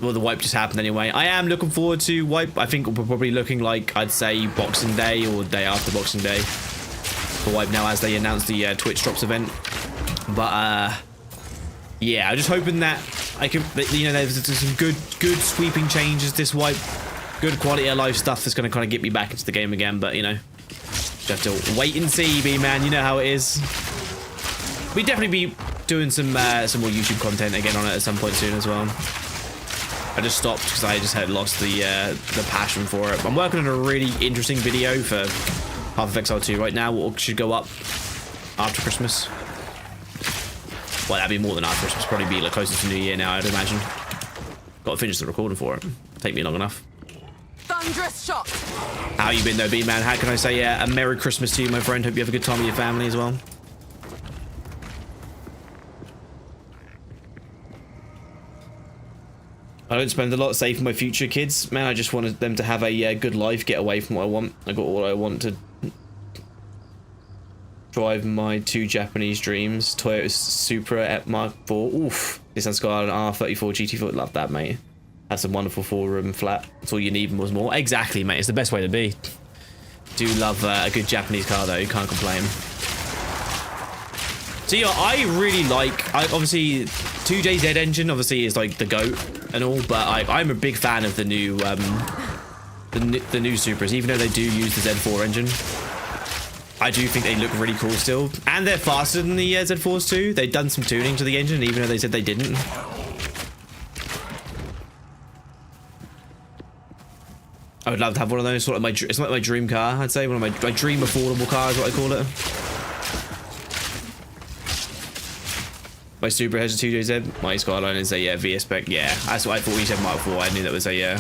Well, the wipe just happened anyway. I am looking forward to wipe. I think we're probably looking like, I'd say, Boxing Day or day after Boxing Day for wipe now, as they announced the Twitch Drops event. But yeah, I'm just hoping that I can, you know, there's some good sweeping changes this wipe, good quality of life stuff that's going to kind of get me back into the game again. But you know, just have to wait and see, B-man. You know how it is. We'd definitely be doing some more YouTube content again on it at some point soon as well. I just stopped because I just had lost the passion for it. I'm working on a really interesting video for Half-Life Exile 2 right now, what should go up after Christmas. Well, that'd be more than after Christmas, probably be like closer to New Year now, I'd imagine. Got to finish the recording for it. Take me long enough. Thunderous shot. How you been though, B-man? How can I say a Merry Christmas to you, my friend? Hope you have a good time with your family as well. I don't spend a lot saving my future kids, man. I just wanted them to have a good life, get away from what I want. I got what I want to drive my 2 Japanese dreams. Toyota Supra at Mark IV. Oof. Nissan Skyline R34 GT4. Love that, mate. That's a wonderful 4-room flat. That's all you need and was more. Exactly, mate. It's the best way to be. Do love a good Japanese car, though. You can't complain. So yeah, I really like, obviously 2JZ engine obviously is like the GOAT and all, but I'm a big fan of the new the new Supras, even though they do use the Z4 engine. I do think they look really cool still, and they're faster than the Z4s too. They've done some tuning to the engine, even though they said they didn't. I would love to have one of those, sort of it's like my dream car, I'd say. One of my dream affordable car is what I call it. My Supra has a 2JZ. My Skyline is a VS spec. Yeah, that's what I thought. You said Mark IV. I knew that was a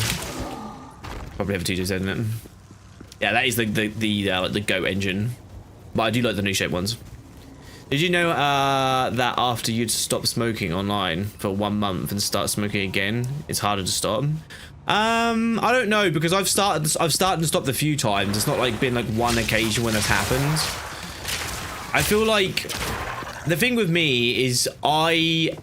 probably have a 2JZ in it. Yeah, that is the GOAT engine. But I do like the new shape ones. Did you know that after you'd stop smoking online for 1 month and start smoking again, it's harder to stop? I don't know, because I've started and stopped a few times. It's not like been like one occasion when it's happened. I feel like the thing with me is to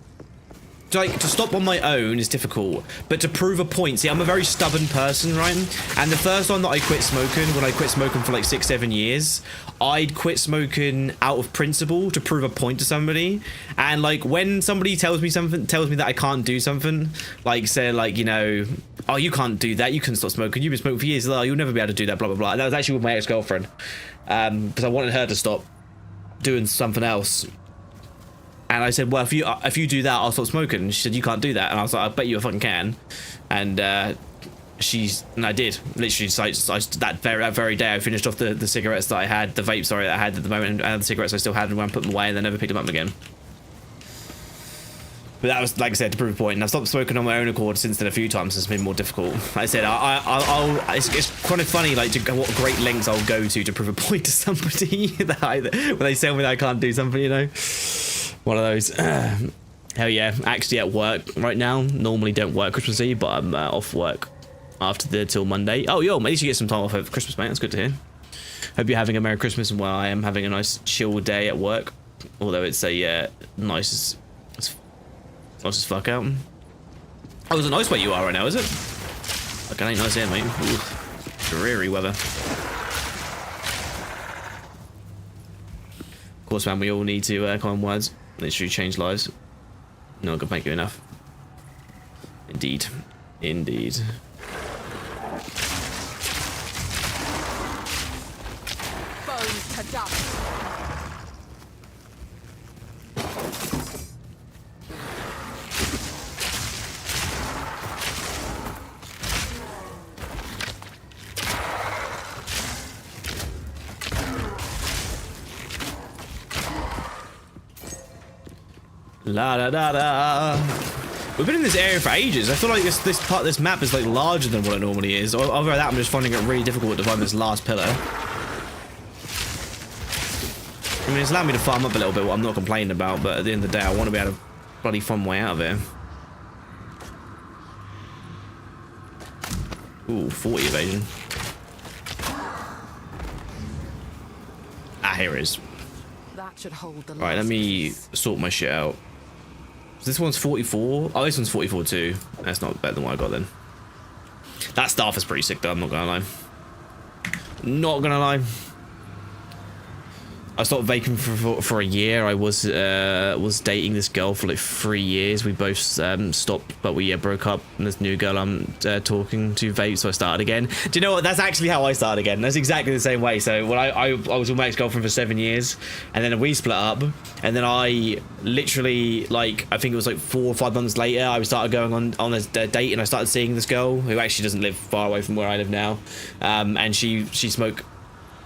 stop on my own is difficult, but to prove a point, see, I'm a very stubborn person, right? And the first time that I quit smoking, when I quit smoking for like 6-7 years, I'd quit smoking out of principle to prove a point to somebody. And like when somebody tells me that I can't do something, like say like, you know, oh, you can't do that, you can stop smoking, you've been smoking for years, oh, you'll never be able to do that, blah blah blah. And that was actually with my ex-girlfriend, because I wanted her to stop doing something else. And I said, well, if you do that, I'll stop smoking. And she said, you can't do that. And I was like, I bet you I fucking can. And I did. Literally, that very day, I finished off the cigarettes that I had, the vapes, sorry, that I had at the moment, and the cigarettes I still had, and I put them away, and then never picked them up again. But that was, like I said, to prove a point. And I've stopped smoking on my own accord since then a few times. It's been more difficult. Like I said, it's kind of funny, like, what great lengths I'll go to prove a point to somebody when they tell me that I can't do something, you know. One of those. Hell yeah. Actually at work right now. Normally don't work Christmas Eve, but I'm off work till Monday. Oh, yo, at least you get some time off over Christmas, mate. That's good to hear. Hope you're having a Merry Christmas, and while I am having a nice chill day at work. Although it's a nice as fuck out. Oh, it's a nice way you are right now, is it? Like, it ain't nice here, mate. Ooh, dreary weather. Of course, man, we all need to common words. Literally change lives. No, good, thank you enough. Indeed. Indeed. Bones to dust. La da da da. We've been in this area for ages. I feel like this map is like larger than what it normally is. Or other than that, I'm just finding it really difficult to find this last pillar. I mean, it's allowed me to farm up a little bit, what I'm not complaining about, but at the end of the day, I want to be able to bloody find my way out of here. Ooh, 40 evasion. Ah, here it is. That should hold the Right, let me sort my shit out. So this one's 44. Oh, this one's 44 too. That's not better than what I got then. That staff is pretty sick though, I'm not gonna lie. Not gonna lie. I stopped vaping for a year. I was dating this girl for like 3 years. We both stopped, but we broke up. And this new girl I'm talking to vaped, so I started again. Do you know what? That's actually how I started again. That's exactly the same way. So when I was with my ex-girlfriend for 7 years, and then we split up, and then I literally, like, I think it was like 4 or 5 months later, I started going on a date, and I started seeing this girl who actually doesn't live far away from where I live now, and she smoked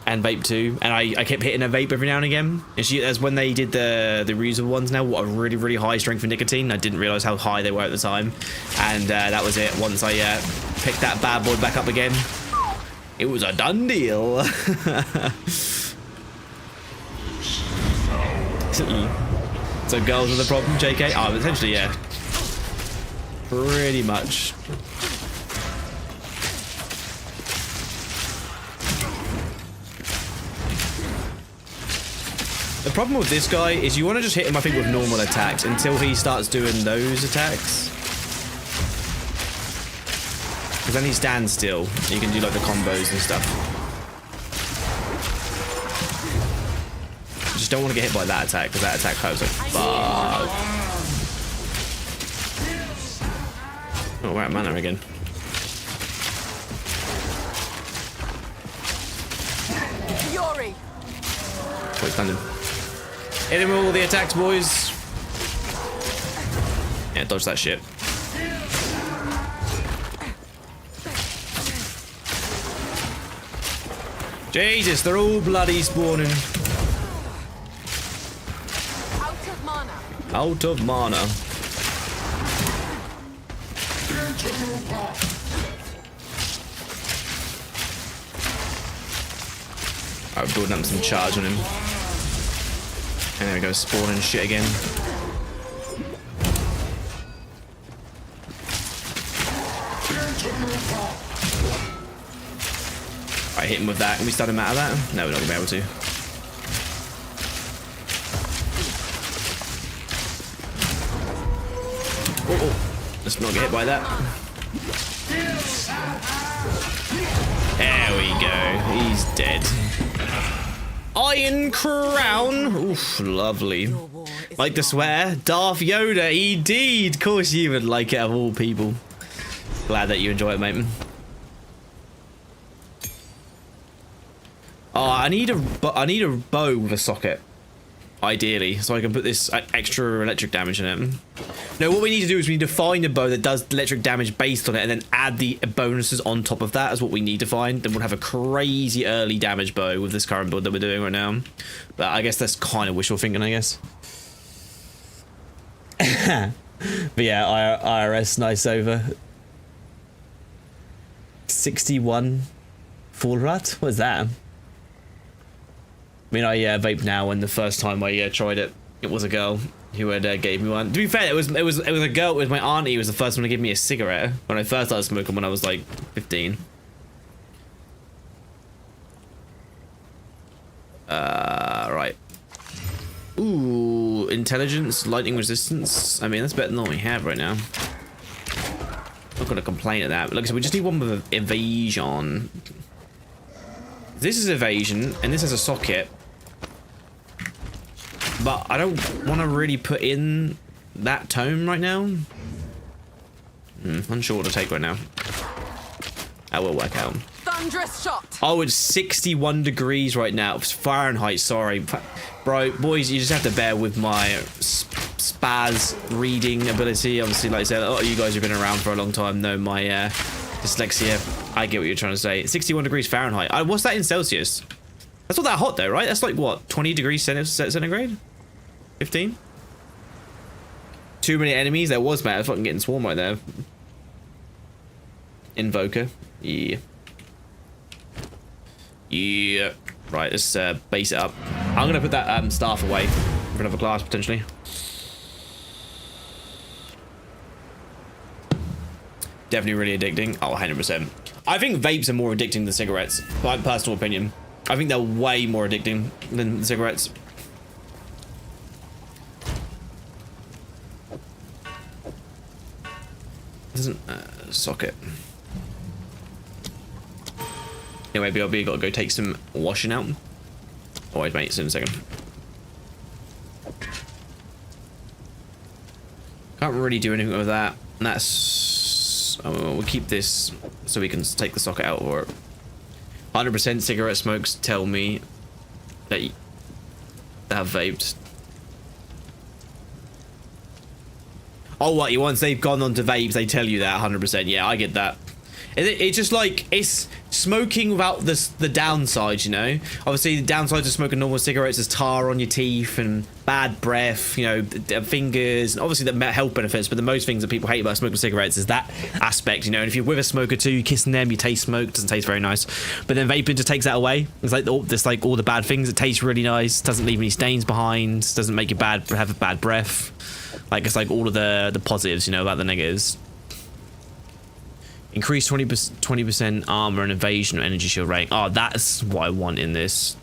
and vape too, and I kept hitting a vape every now and again. And that's when they did the reusable ones now, what a really high strength for nicotine. I didn't realize how high they were at the time, and that was it. Once I picked that bad boy back up again, it was a done deal. So girls are the problem, JK? Oh, essentially, yeah. Pretty much. The problem with this guy is you want to just hit him, I think, with normal attacks until he starts doing those attacks. Because then he stands still. You can do like the combos and stuff. Just don't want to get hit by that attack, because that attack hurts like fuck. Oh, we're at mana again. Fury. Wait, standing. Hit him with all the attacks, boys. Yeah, dodge that shit. Jesus, they're all bloody spawning. Out of mana. Out of mana. Alright, building up some charge on him. And there we go, spawning shit again. Alright, hit him with that. Can we stun him out of that? No, we're not going to be able to. Oh, let's not get hit by that. There we go. He's dead. Iron Crown. Oof, lovely. Like the sweater? Darth Yoda, indeed. Of course you would like it, of all people. Glad that you enjoy it, mate. Oh, I need a bow with a socket. Ideally, so I can put this extra electric damage in it. No, what we need to do is we need to find a bow that does electric damage based on it, and then add the bonuses on top of that is what we need to find. Then we'll have a crazy early damage bow with this current build that we're doing right now. But I guess that's kind of wishful thinking, I guess. But yeah, IRS, nice over. 61 full rat? What's that? I mean, I vape now, and the first time I tried it, it was a girl who had gave me one. To be fair, it was a girl. It was my auntie who was the first one to give me a cigarette when I first started smoking when I was like 15. Right. Ooh, intelligence, lightning resistance. I mean, that's better than what we have right now. Not gonna complain at that. But like I said, we just need one with evasion. This is evasion, and this has a socket. But I don't want to really put in that tome right now. Unsure what to take right now. That will work out. Thunderous shot. Oh, it's 61 degrees right now. It's Fahrenheit, sorry. Bro, boys, you just have to bear with my spaz reading ability. Obviously, like I said, a lot of you guys have been around for a long time know my dyslexia. I get what you're trying to say. 61 degrees Fahrenheit. What's that in Celsius? That's not that hot though, right? That's like, what, 20 degrees centigrade? 15? Too many enemies? There was, man. I was fucking getting swarm right there. Invoker. Yeah. Yeah. Right, let's base it up. I'm gonna put that staff away for another class, potentially. Definitely really addicting. Oh, 100%. I think vapes are more addicting than cigarettes. My personal opinion. I think they're way more addicting than cigarettes. Doesn't socket. Anyway, BRB, gotta go take some washing out. Oh wait, mate, in a second. Can't really do anything with that. And that's... oh, we'll keep this so we can take the socket out for it. 100% cigarette smokes tell me that you have vaped. Oh, what? Once they've gone on to vapes, they tell you that 100%. Yeah, I get that. It's just like, it's smoking without the downsides, you know? Obviously, the downsides of smoking normal cigarettes is tar on your teeth and bad breath, you know, fingers, and obviously the health benefits, but the most things that people hate about smoking cigarettes is that aspect, you know? And if you're with a smoker too, you're kissing them, you taste smoke, doesn't taste very nice. But then vaping just takes that away. It's like all the bad things. It tastes really nice, doesn't leave any stains behind, doesn't make you have a bad breath. Like, it's like all of the positives, you know, about the negatives. Increase 20% armor and evasion or energy shield rate. Oh, that's what I want in this.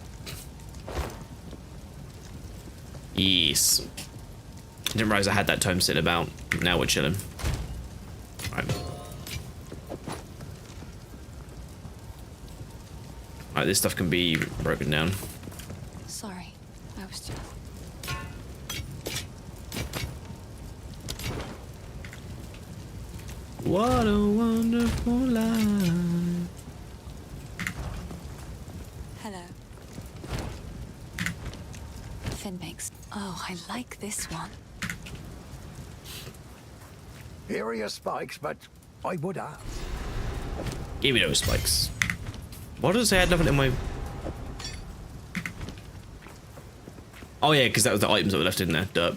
Yes. Didn't realize I had that tome sitting about. Now we're chilling. Right. Alright, this stuff can be broken down. Sorry, I was just... What a wonderful life. Hello. Finn makes... oh, I like this one. Here are your spikes, but I would have. Give me those spikes. Why does it say I had nothing in my... oh yeah, because that was the items that were left in there. Duh.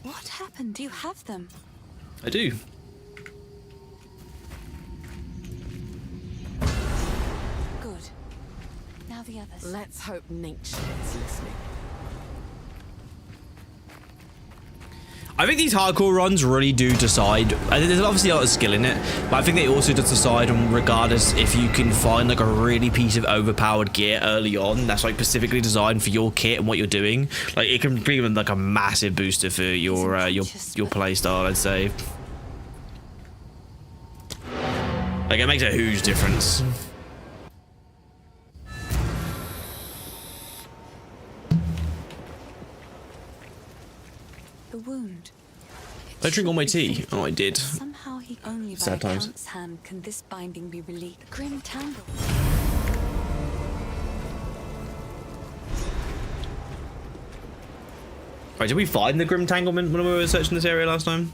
What happened? Do you have them? I do. Good. Now the others. Let's hope nature is listening. I think these hardcore runs really do decide. There's obviously a lot of skill in it, but I think they also just decide on regardless if you can find like a really piece of overpowered gear early on that's like specifically designed for your kit and what you're doing. Like it can be like a massive booster for your play style, I'd say. Like it makes a huge difference. The wound. Did I drink all my tea? Oh, I did. Somehow he only by Sad times. Count's hand can this binding be released. The grim tangle. Right, did we find the Grim Tanglement when we were searching this area last time?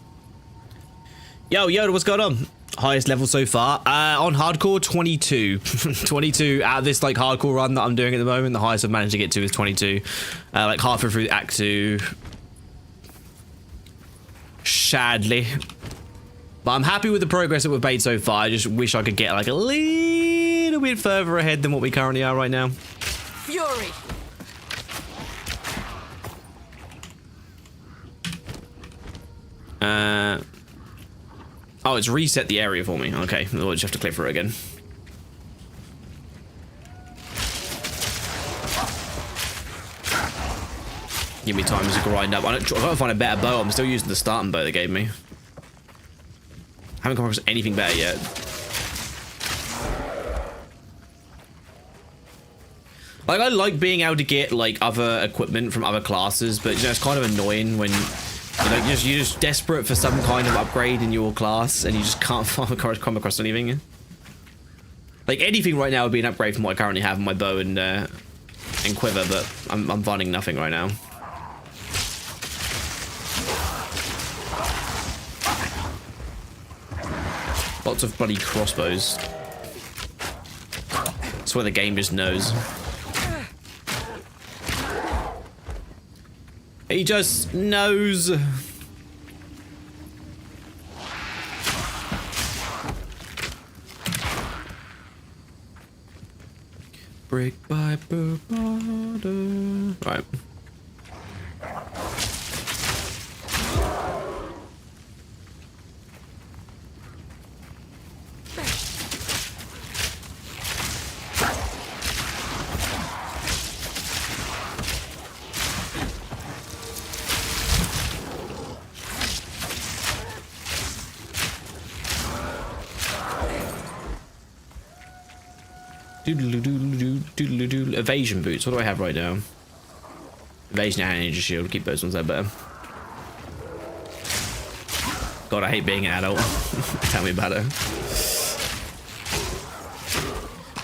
Yo, Yoda, what's going on? Highest level so far? On hardcore, 22. 22 out of this like hardcore run that I'm doing at the moment. The highest I've managed to get to is 22. Like halfway through Act 2. Sadly. But I'm happy with the progress that we've made so far. I just wish I could get like a little bit further ahead than what we currently are right now. Fury. Oh, it's reset the area for me. Okay, I'll just have to click through it again. Give me time to grind up. I gotta find a better bow. I'm still using the starting bow they gave me. Haven't come across anything better yet. Like, I like being able to get like other equipment from other classes, but you know, it's kind of annoying when you're just desperate for some kind of upgrade in your class and you just can't come across anything. Like anything right now would be an upgrade from what I currently have in my bow and quiver, but I'm finding nothing right now. Lots of bloody crossbows. That's where the game just knows. He just knows. Brick by brick. Right. Evasion boots. What do I have right now? Evasion and energy shield. Keep those ones there better. God, I hate being an adult. Tell me about it.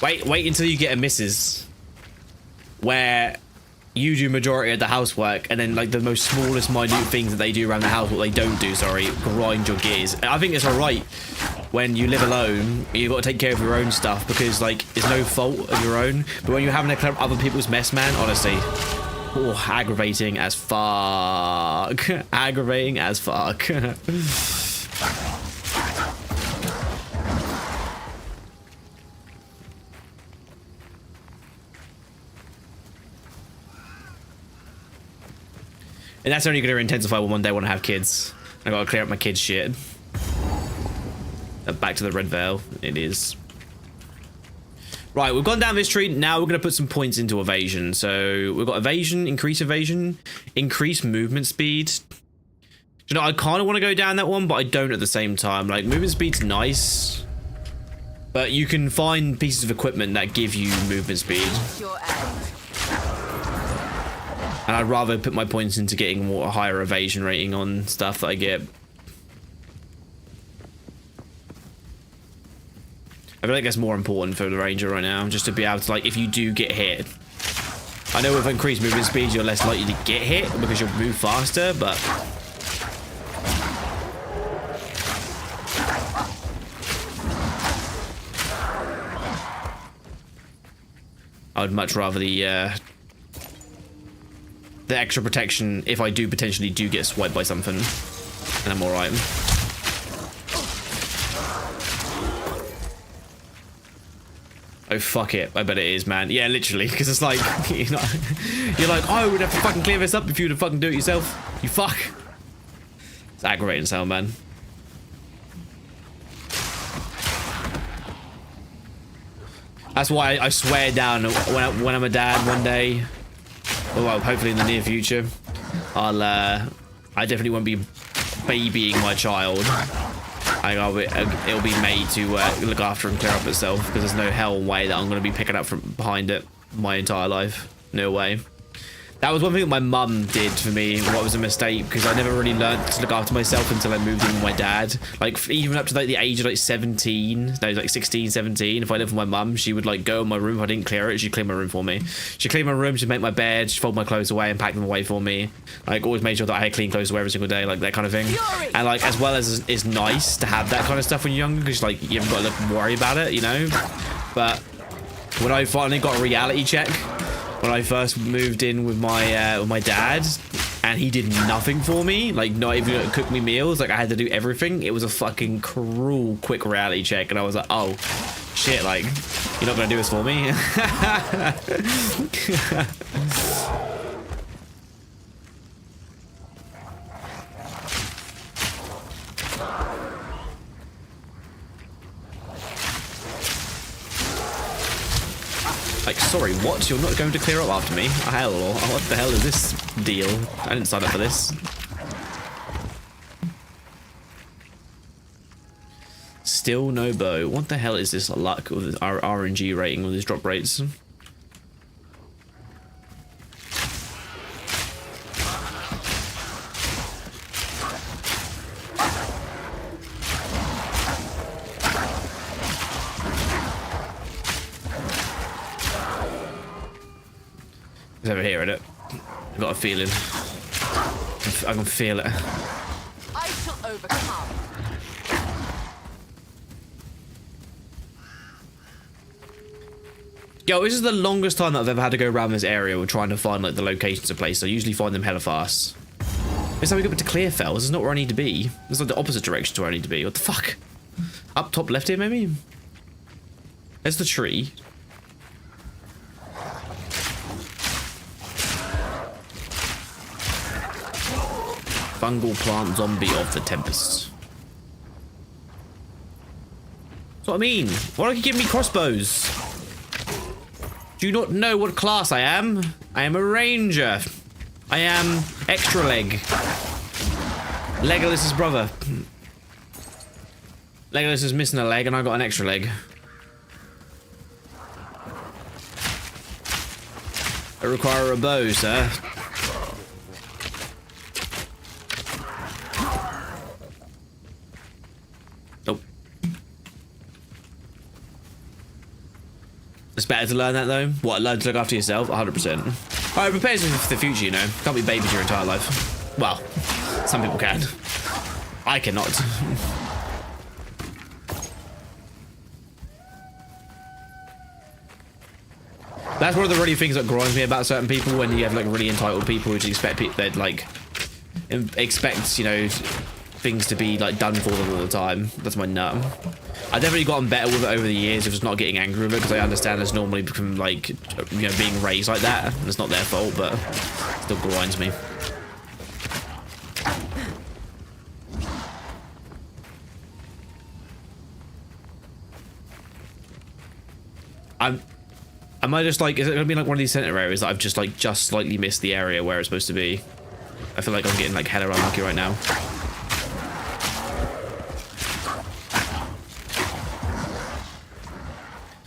Wait until you get a missus where you do majority of the housework and then like the most smallest minute things that they do around the house, what they don't do, sorry, grind your gears. I think it's alright when you live alone, you've got to take care of your own stuff because like it's no fault of your own, but when you're having to clear up other people's mess, man, honestly, oh, aggravating as fuck. Aggravating as fuck. And that's only going to intensify when one day I want to have kids. I got to clear up my kids' shit. Back to the red veil. It is. Right, we've gone down this tree. Now we're going to put some points into evasion. So we've got evasion, increase movement speed. You know, I kind of want to go down that one, but I don't at the same time. Like, movement speed's nice, but you can find pieces of equipment that give you movement speed. And I'd rather put my points into getting more higher evasion rating on stuff that I get. I feel like that's more important for the ranger right now, just to be able to, like, if you do get hit. I know with increased movement speed, you're less likely to get hit because you'll move faster, but I would much rather the extra protection if I do potentially get swiped by something, and I'm alright. Oh, fuck it. I bet it is, man. Yeah, literally, because it's like, you're like, oh, I would have to fucking clear this up if you would have fucking do it yourself. You fuck. It's aggravating as hell, man. That's why I swear down when I'm a dad one day, well, hopefully in the near future, I definitely won't be babying my child. It'll be made to look after and clear up itself, because there's no hell way that I'm going to be picking up from behind it my entire life. No way. That was one thing that my mum did for me, what was a mistake, because I never really learned to look after myself until I moved in with my dad. Like, even up to like the age of like 17, no, like 16, 17, if I lived with my mum, she would like go in my room. If I didn't clear it, she'd clean my room for me. She'd clean my room, she'd make my bed, she'd fold my clothes away and pack them away for me. Like, always made sure that I had clean clothes to wear every single day, like that kind of thing. And like, as well as it's nice to have that kind of stuff when you're younger, because like, you haven't got to worry about it, you know? But when I finally got a reality check, when I first moved in with my dad, and he did nothing for me, like not even cook me meals, like I had to do everything. It was a fucking cruel quick reality check, and I was like, oh Shit, like, you're not gonna do this for me. Like, sorry, what? You're not going to clear up after me? Hell, what the hell is this deal? I didn't sign up for this. Still no bow. What the hell is this luck with our RNG rating with these drop rates? It's over here, isn't it? I've got a feeling. I can feel it. I shall overcome. Yo, this is the longest time that I've ever had to go around this area with trying to find like the locations of places. I usually find them hella fast. This time we go to Clearfell. This is not where I need to be. This is like the opposite direction to where I need to be. What the fuck? Up top left here, maybe? There's the tree. Fungal plant zombie of the Tempest. That's what I mean. Why don't you give me crossbows? Do you not know what class I am? I am a ranger. I am extra leg. Legolas's brother. Legolas is missing a leg and I got an extra leg. I require a bow, sir. Nope. It's better to learn that though. What, learn to look after yourself? 100%. Alright, prepare yourself for the future, you know. Can't be babies your entire life. Well, some people can. I cannot. That's one of the really things that grinds me about certain people, when you have like really entitled people who expect they'd like expect, you know, things to be like done for them all the time. That's my nut. I've definitely gotten better with it over the years of just not getting angry with it, because I understand it's normally become like, you know, being raised like that. And it's not their fault, but it still grinds me. Am I just like, is it gonna be like one of these center areas that I've just like slightly missed the area where it's supposed to be? I feel like I'm getting like hella unlucky right now.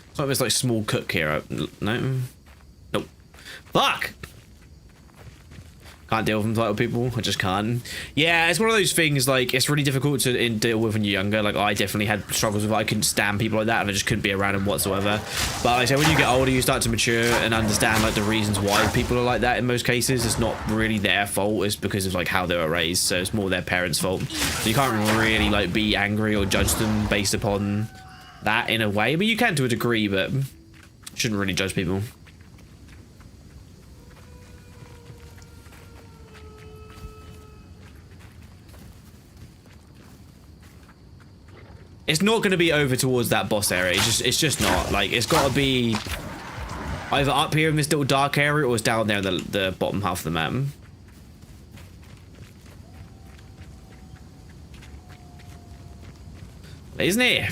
It's like this like small cook here. No? Nope. Fuck! Can't deal with entitled people. I just can't. Yeah, it's one of those things, like, it's really difficult to deal with when you're younger. Like, I definitely had struggles with it. I couldn't stand people like that, and I just couldn't be around them whatsoever. But like I say, when you get older, you start to mature and understand, like, the reasons why people are like that in most cases. It's not really their fault. It's because of, like, how they were raised. So it's more their parents' fault. So you can't really, like, be angry or judge them based upon that in a way. I mean, you can to a degree, but shouldn't really judge people. It's not going to be over towards that boss area. It's just not. Like, it's got to be either up here in this little dark area, or it's down there in the bottom half of the map. Isn't it?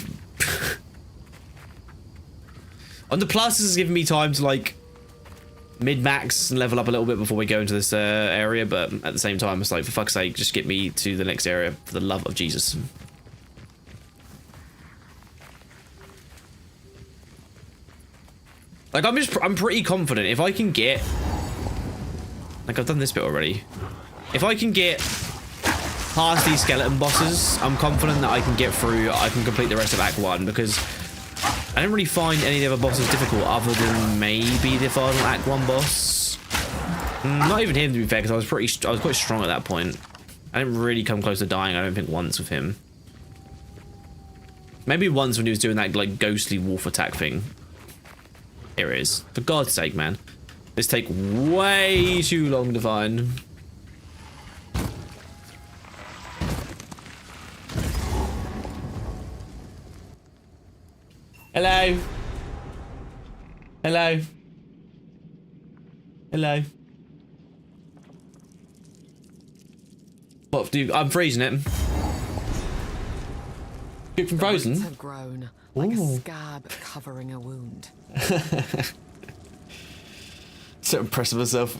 On the plus, this is giving me time to, like, mid-max and level up a little bit before we go into this area, but at the same time, it's like, for fuck's sake, just get me to the next area, for the love of Jesus. Like, I'm pretty confident if I can get, like, I've done this bit already. If I can get past these skeleton bosses, I'm confident that I can get through, I can complete the rest of Act 1, because I didn't really find any of the other bosses difficult other than maybe the final Act 1 boss. Not even him, to be fair, because I was quite strong at that point. I didn't really come close to dying, I don't think, once with him. Maybe once when he was doing that, like, ghostly wolf attack thing. Here it is. For God's sake, man. This take way too long to find. Hello. Hello. Hello. What, dude? I'm freezing it. Cooked from frozen? Roots have grown like Ooh. a scab covering a wound. So impressed with myself.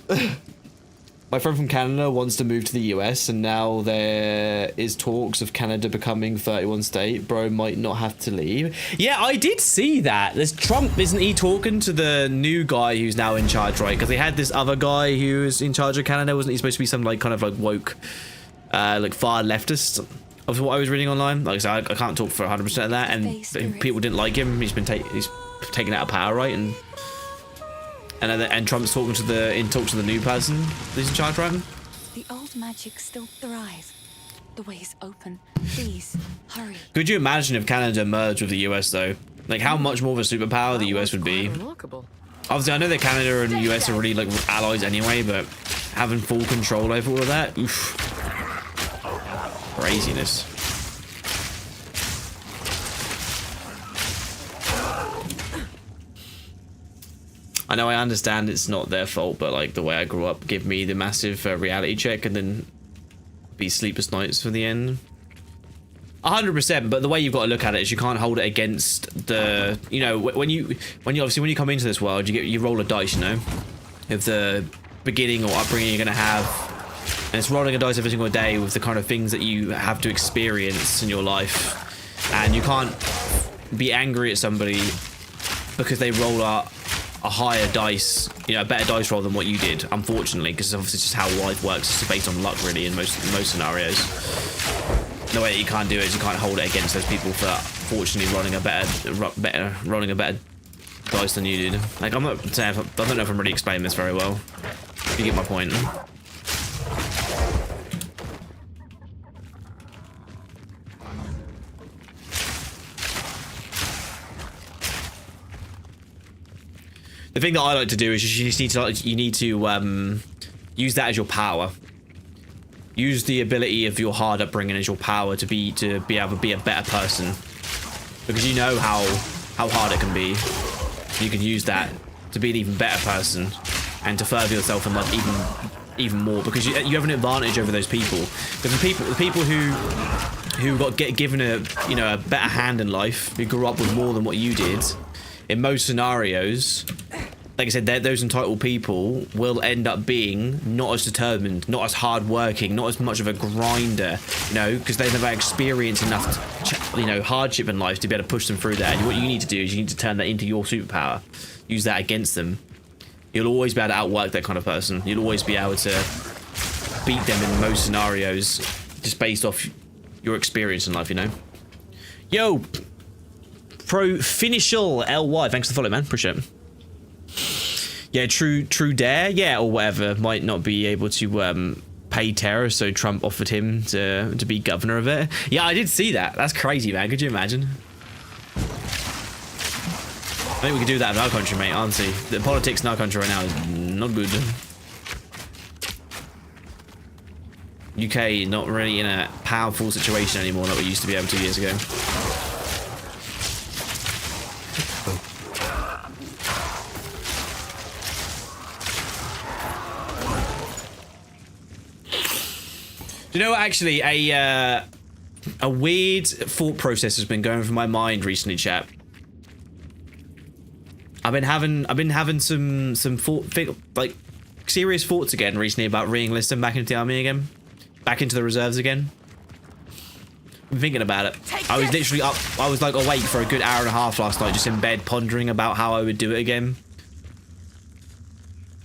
My friend from Canada wants to move to the US, and now there is talks of Canada becoming 31 state. Bro might not have to leave. Yeah, I did see that. There's Trump, isn't he talking to the new guy who's now in charge, right? Because they had this other guy who was in charge of Canada. Wasn't he supposed to be some like kind of like woke, like far leftist? Of what I was reading online. Like I said, I can't talk for 100% of that, and people didn't like him. He's taken out of power, right? And Trump's talking to the new person who's in charge, right? The old magic still thrive. The way's open. Please, hurry. Could you imagine if Canada merged with the US though? Like how much more of a superpower the US would be? Remarkable. Obviously, I know that Canada and the US are already like allies anyway, but having full control over all of that, oof, craziness. I know, I understand it's not their fault, but like the way I grew up gave me the massive reality check and then be sleepless nights for the end. 100%, but the way you've got to look at it is you can't hold it against the, you know, when you obviously when you come into this world, you roll a dice, you know, of the beginning or upbringing you're gonna have, and it's rolling a dice every single day with the kind of things that you have to experience in your life, and you can't be angry at somebody because they roll a higher dice, you know, a better dice roll than what you did, unfortunately, because obviously it's just how life works. It's based on luck, really, in most scenarios. The way that you can't do it is you can't hold it against those people for fortunately rolling a better dice than you did. Like, I'm not saying, I don't know if I'm really explaining this very well. You get my point. The thing that I like to do is you just need to use that as your power. Use the ability of your hard upbringing as your power to be able to be a better person, because you know how hard it can be. You can use that to be an even better person and to further yourself in life even more, because you have an advantage over those people. Because the people who got given a better hand in life, who grew up with more than what you did, in most scenarios, like I said, those entitled people will end up being not as determined, not as hardworking, not as much of a grinder, you know, because they've never experienced enough, hardship in life to be able to push them through that. And what you need to do is you need to turn that into your superpower. Use that against them. You'll always be able to outwork that kind of person. You'll always be able to beat them in most scenarios, just based off your experience in life, you know. Yo, Profinishal LY, thanks for the follow, man. Appreciate it. Yeah, True Dare, yeah, or whatever, might not be able to pay terror, so Trump offered him to be governor of it. Yeah, I did see that. That's crazy, man. Could you imagine? I think we could do that in our country, mate, honestly. The politics in our country right now is not good. UK not really in a powerful situation anymore like we used to be able 2 years ago. Do you know what, actually, a weird thought process has been going through my mind recently, chap. I've been having some serious thoughts again recently about re-enlisting back into the army again, back into the reserves again. I'm thinking about it. I was literally up. I was like awake for a good hour and a half last night, just in bed pondering about how I would do it again.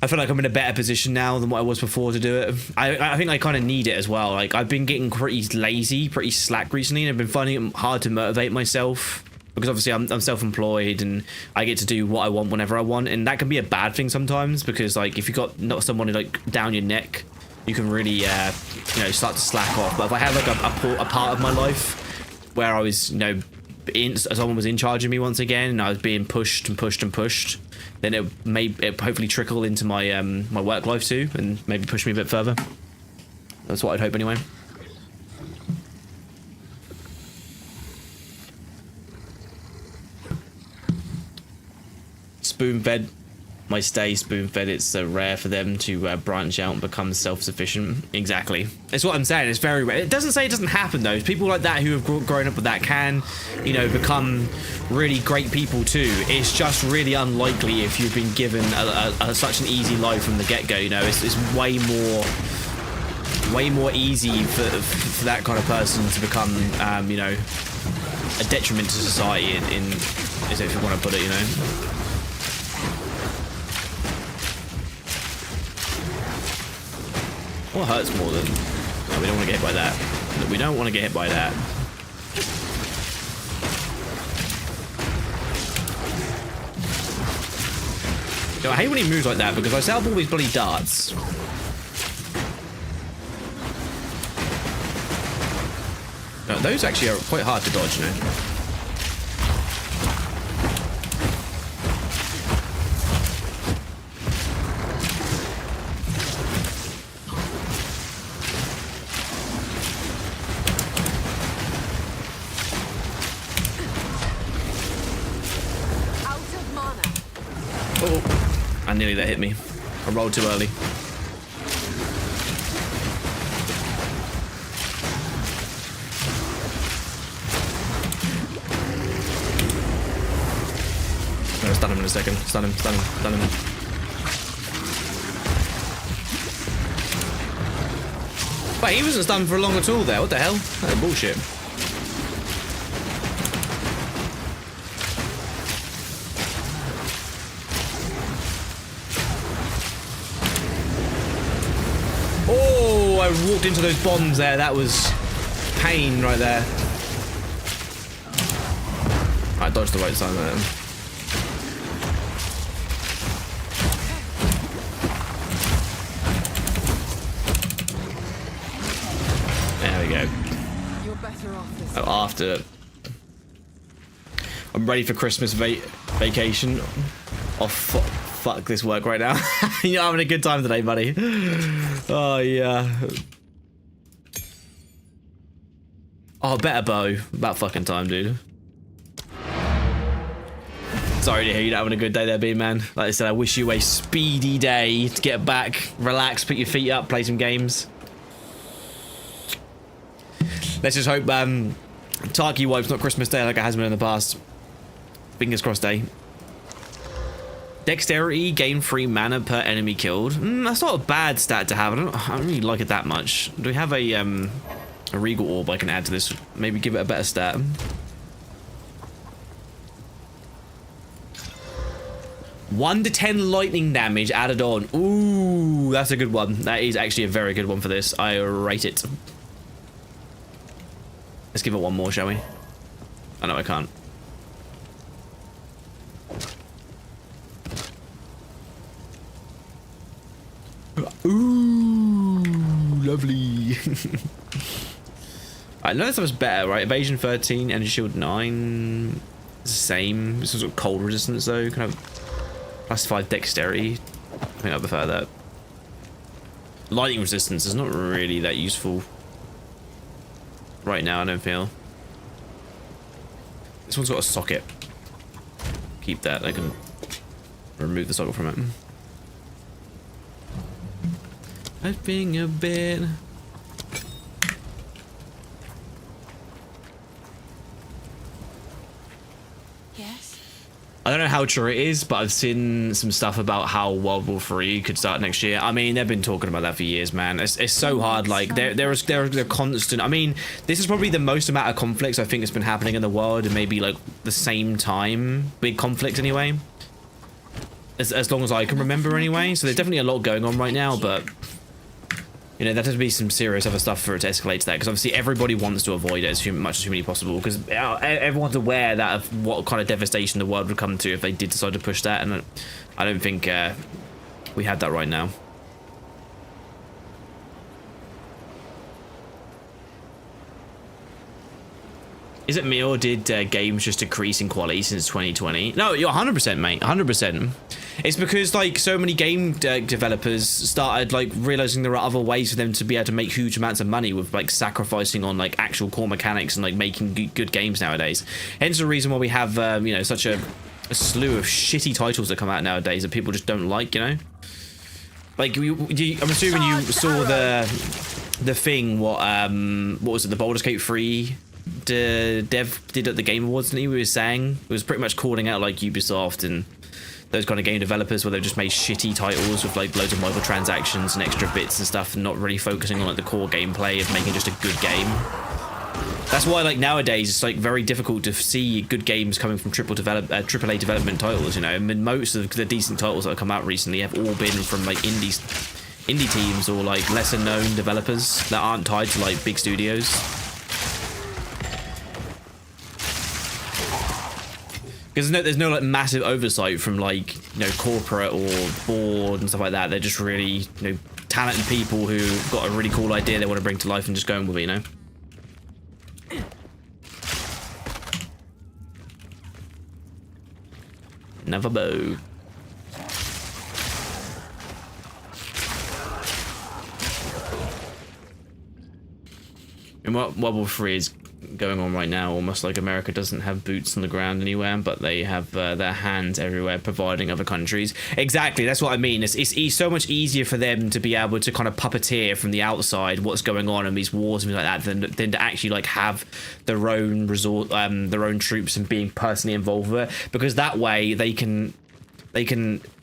I feel like I'm in a better position now than what I was before to do it. I think I kind of need it as well. Like, I've been getting pretty lazy, pretty slack recently, and I've been finding it hard to motivate myself, because obviously I'm self-employed and I get to do what I want whenever I want, and that can be a bad thing sometimes, because like if you've got not someone like down your neck, you can really start to slack off. But if I had like a part of my life where I was someone was in charge of me once again, and I was being pushed and pushed and pushed, then it hopefully trickle into my my work life too, and maybe push me a bit further. That's what I'd hope anyway. spoon-fed. My stay spoon-fed. It's rare for them to branch out and become self-sufficient. Exactly. It's what I'm saying. It's very rare. It doesn't say it doesn't happen though. People like that who have grown up with that can, you know, become really great people too. It's just really unlikely if you've been given such an easy life from the get-go. You know, it's way more easy for that kind of person to become, you know, a detriment to society in if you want to put it, you know. What hurts more than... No, we don't want to get hit by that. No, we don't want to get hit by that. Yo, I hate when he moves like that because I set up all these bloody darts. No, those actually are quite hard to dodge, you know. Oh, I nearly that hit me. I rolled too early. I'm gonna stun him in a second. Stun him, stun him, stun him. Wait, he wasn't stunned for long at all there. What the hell? That's bullshit. Oh, I walked into those bombs there. That was pain right there. I dodged the right side there. There we go. You're better off this Oh, after I'm ready for Christmas vacation. Oh fuck this work right now. You're having a good time today, buddy. Oh yeah. Oh, better bow. About fucking time, dude. Sorry to hear you're not having a good day there, B man. Like I said, I wish you a speedy day to get back, relax, put your feet up, play some games. Let's just hope Tarky wipes not Christmas Day like it has been in the past. Fingers crossed, eh? Dexterity, gain 3 mana per enemy killed. That's not a bad stat to have. I don't really like it that much. Do we have a regal orb I can add to this? Maybe give it a better stat. One to 10 lightning damage added on. Ooh, that's a good one. That is actually a very good one for this. I rate it. Let's give it one more, shall we? Oh no, I can't. Ooh, lovely. I know this was better, right? Evasion 13, energy shield 9. Same. This was cold resistance though. Kind of plus 5 dexterity. I think I prefer that. Lightning resistance is not really that useful right now, I don't feel. This one's got a socket. Keep that. I can remove the socket from it. Hoping a bit. Yes? I don't know how true it is, but I've seen some stuff about how World War 3 could start next year. I mean, they've been talking about that for years, man. It's so hard. Like, they're constant. I mean, this is probably the most amount of conflicts I think that's been happening in the world, and maybe like the same time, big conflict anyway. As long as I can remember anyway. So there's definitely a lot going on right now, but you know, there has to be some serious other stuff for it to escalate to that, because obviously everybody wants to avoid it as much as humanly possible, because everyone's aware that of what kind of devastation the world would come to if they did decide to push that, and I don't think we have that right now. Is it me, or did games just decrease in quality since 2020? No, you're 100%, mate. 100%. It's because like so many game developers started like realizing there are other ways for them to be able to make huge amounts of money with like sacrificing on like actual core mechanics and like making good games nowadays. Hence the reason why we have you know, such a a slew of shitty titles that come out nowadays that people just don't like, you know? Like, I'm assuming you saw the thing, what was it, the Baldur's Gate 3 dev did at the Game Awards, and he was saying, it was pretty much calling out like Ubisoft and those kind of game developers where they've just made shitty titles with like loads of microtransactions and extra bits and stuff, and not really focusing on like the core gameplay of making just a good game. That's why, like, nowadays it's like very difficult to see good games coming from AAA development titles. You know, I mean, most of the decent titles that have come out recently have all been from like indie teams or like lesser known developers that aren't tied to like big studios. Because there's no like massive oversight from like, you know, corporate or board and stuff like that. They're just really, you know, talented people who've got a really cool idea they want to bring to life and just going with it, you know. Another bow. And what World War 3 is going on right now, almost like America doesn't have boots on the ground anywhere, but they have their hands everywhere providing other countries. Exactly, that's what I mean. It's so much easier for them to be able to kind of puppeteer from the outside what's going on in these wars and things like that than to actually like have their own their own troops and being personally involved with it, because that way they can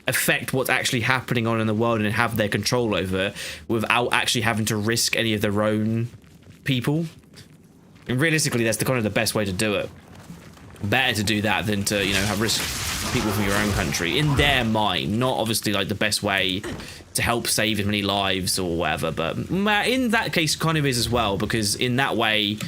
affect what's actually happening on in the world and have their control over it without actually having to risk any of their own people. And realistically, that's the kind of the best way to do it. Better to do that than to, you know, have risk people from your own country in their mind. Not obviously like the best way to help save as many lives or whatever, but in that case kind of is as well, because in that way,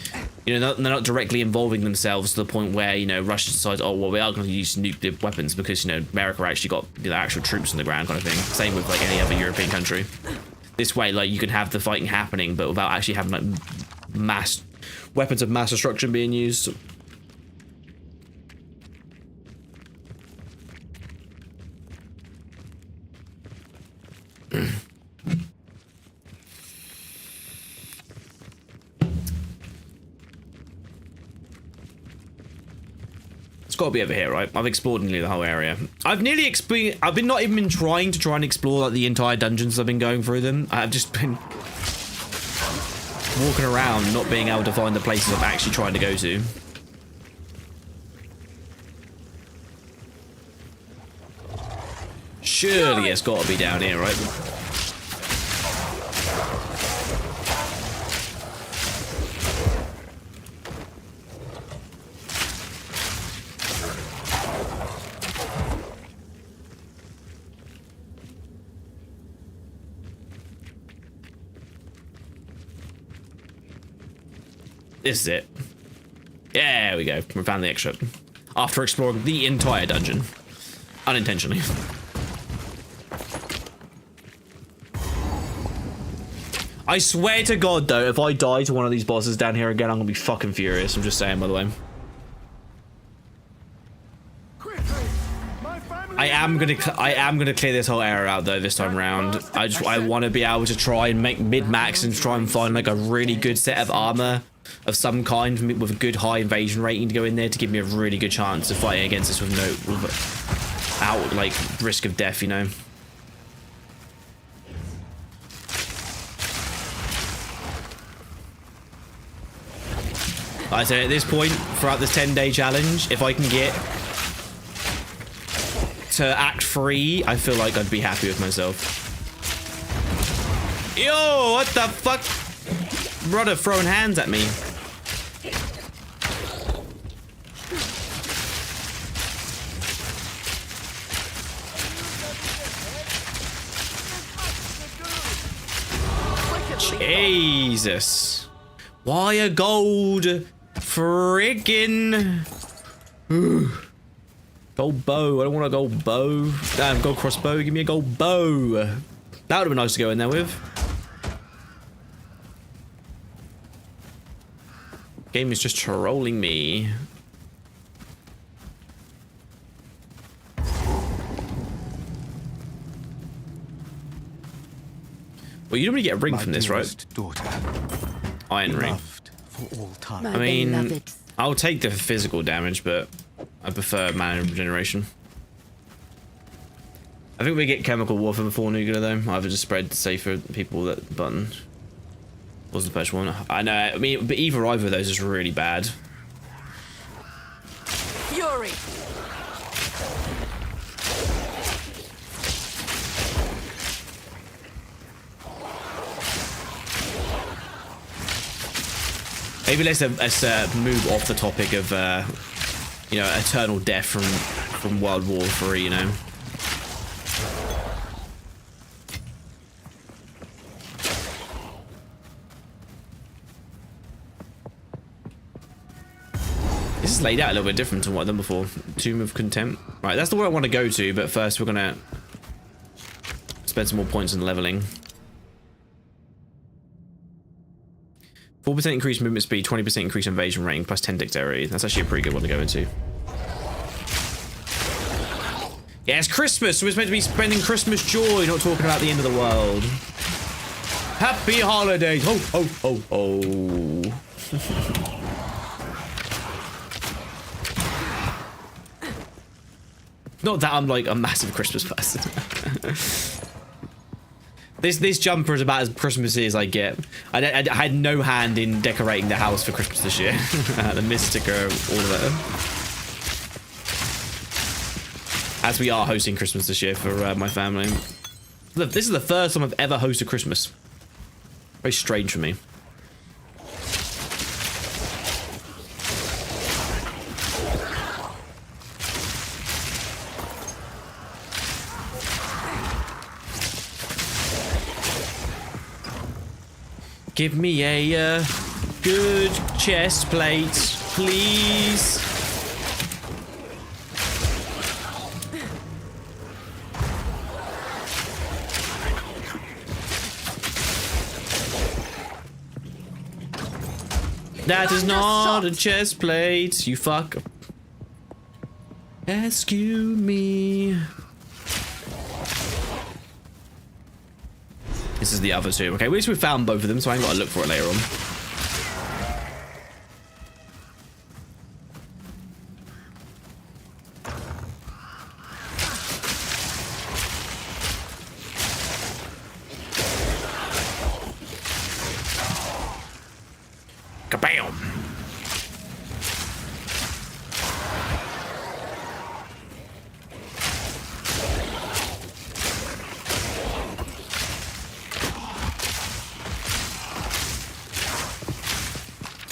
you know, they're not directly involving themselves to the point where, you know, Russia decides, oh well, we are going to use nuclear weapons because, you know, America actually got, you know, actual troops on the ground kind of thing. Same with like any other European country. This way, like, you can have the fighting happening, but without actually having like weapons of mass destruction being used. It's got to be over here, right? I've explored nearly the whole area. I've been not even trying to explore like the entire dungeons. I've been going through them. I've just been walking around, not being able to find the places I'm actually trying to go to. Surely it's got to be down here, right? This is it. There we go. We found the extra. After exploring the entire dungeon. Unintentionally. I swear to God, though, if I die to one of these bosses down here again, I'm gonna be fucking furious. I'm just saying, by the way. I am gonna clear this whole area out though this time around. I want to be able to try and make mid-max and try and find like a really good set of armor of some kind with a good high invasion rating to go in there to give me a really good chance of fighting against this without like risk of death, you know. I say at this point, throughout this 10-day challenge, if I can get to Act 3, I feel like I'd be happy with myself. Yo, what the fuck? Brother throwing hands at me. Jesus. Why a gold friggin' gold bow? I don't want a gold bow. Damn, gold crossbow. Give me a gold bow. That would have been nice to go in there with. Game is just trolling me. Well, you don't really get a ring from this, right? Daughter, Iron ring. loved for all time. I mean, I'll take the physical damage, but I prefer mana regeneration. I think we get chemical warfare before nuclear though. Either just spread to say for people that button wasn't the best one. I know, I mean, but either of those is really bad. Fury. Maybe let's move off the topic of you know, eternal death from World War III, you know. This is laid out a little bit different to what I've done before. Tomb of Contempt. Right, that's the one I want to go to, but first we're gonna spend some more points on leveling. 4% increased movement speed, 20% increased invasion range, plus 10 dexterity. That's actually a pretty good one to go into. Yeah, it's Christmas, so we're meant to be spending Christmas joy, not talking about the end of the world. Happy holidays! Ho, ho, ho, ho. Not that I'm like a massive Christmas person. This jumper is about as Christmassy as I get. I had no hand in decorating the house for Christmas this year. The Mystica, all of it. As we are hosting Christmas this year for my family. Look, this is the first time I've ever hosted Christmas. Very strange for me. Give me a good chest plate, please. That is not a chest plate, you fuck. Rescue me. This is the other two. Okay, at least we found both of them, so I ain't got to look for it later on. Kabam!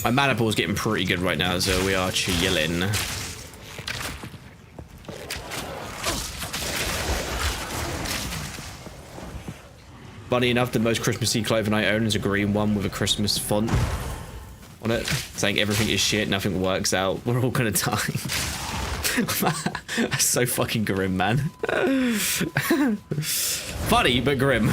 My mana pool is getting pretty good right now, so we are chilling. Funny enough, the most Christmassy clothing I own is a green one with a Christmas font on it, saying everything is shit, nothing works out, we're all gonna die. That's so fucking grim, man. Funny, but grim.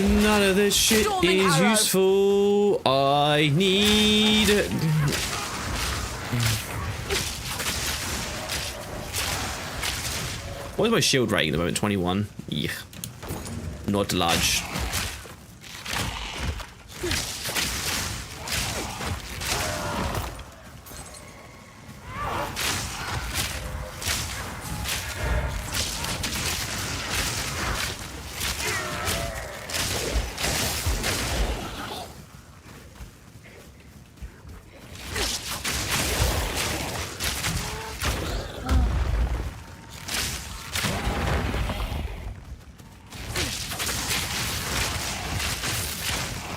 None of this shit is useful. I need... What is my shield rating at the moment? 21? Yeah. Not large.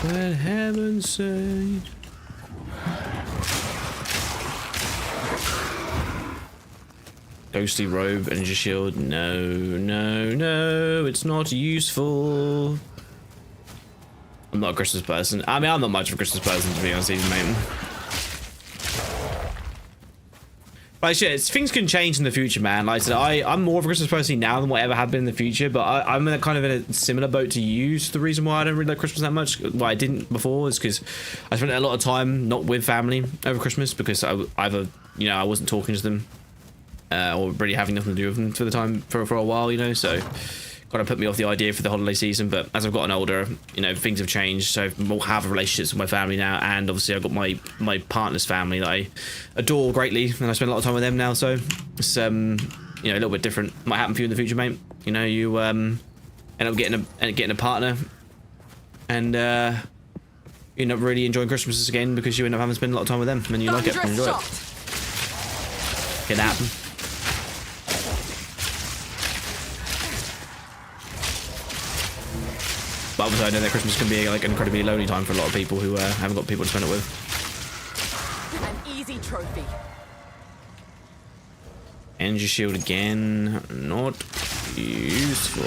For heaven's sake. Ghostly robe, energy shield. No, no, no. It's not useful. I'm not a Christmas person. I mean, I'm not much of a Christmas person, to be honest, even, mate. Like shit, things can change in the future, man. Like I said, I'm more of a Christmas person now than what I ever have been in the future, but I'm in a kind of in a similar boat to you. So the reason why I don't really like Christmas that much, well, I didn't before, is because I spent a lot of time not with family over Christmas because I either, you know, I wasn't talking to them or really having nothing to do with them for the time for a while, you know, so kind of put me off the idea for the holiday season. But as I've gotten older, you know, things have changed, so I have relationships with my family now, and obviously I've got my partner's family that I adore greatly, and I spend a lot of time with them now, so it's you know, a little bit different. Might happen for you in the future, mate. You know, you end up getting a partner, and you end up really enjoying Christmases again because you end up having to spend a lot of time with them, and you like it and enjoy it. Can happen. But obviously I know that Christmas can be like an incredibly lonely time for a lot of people who haven't got people to spend it with. An easy trophy. Energy shield again. Not useful.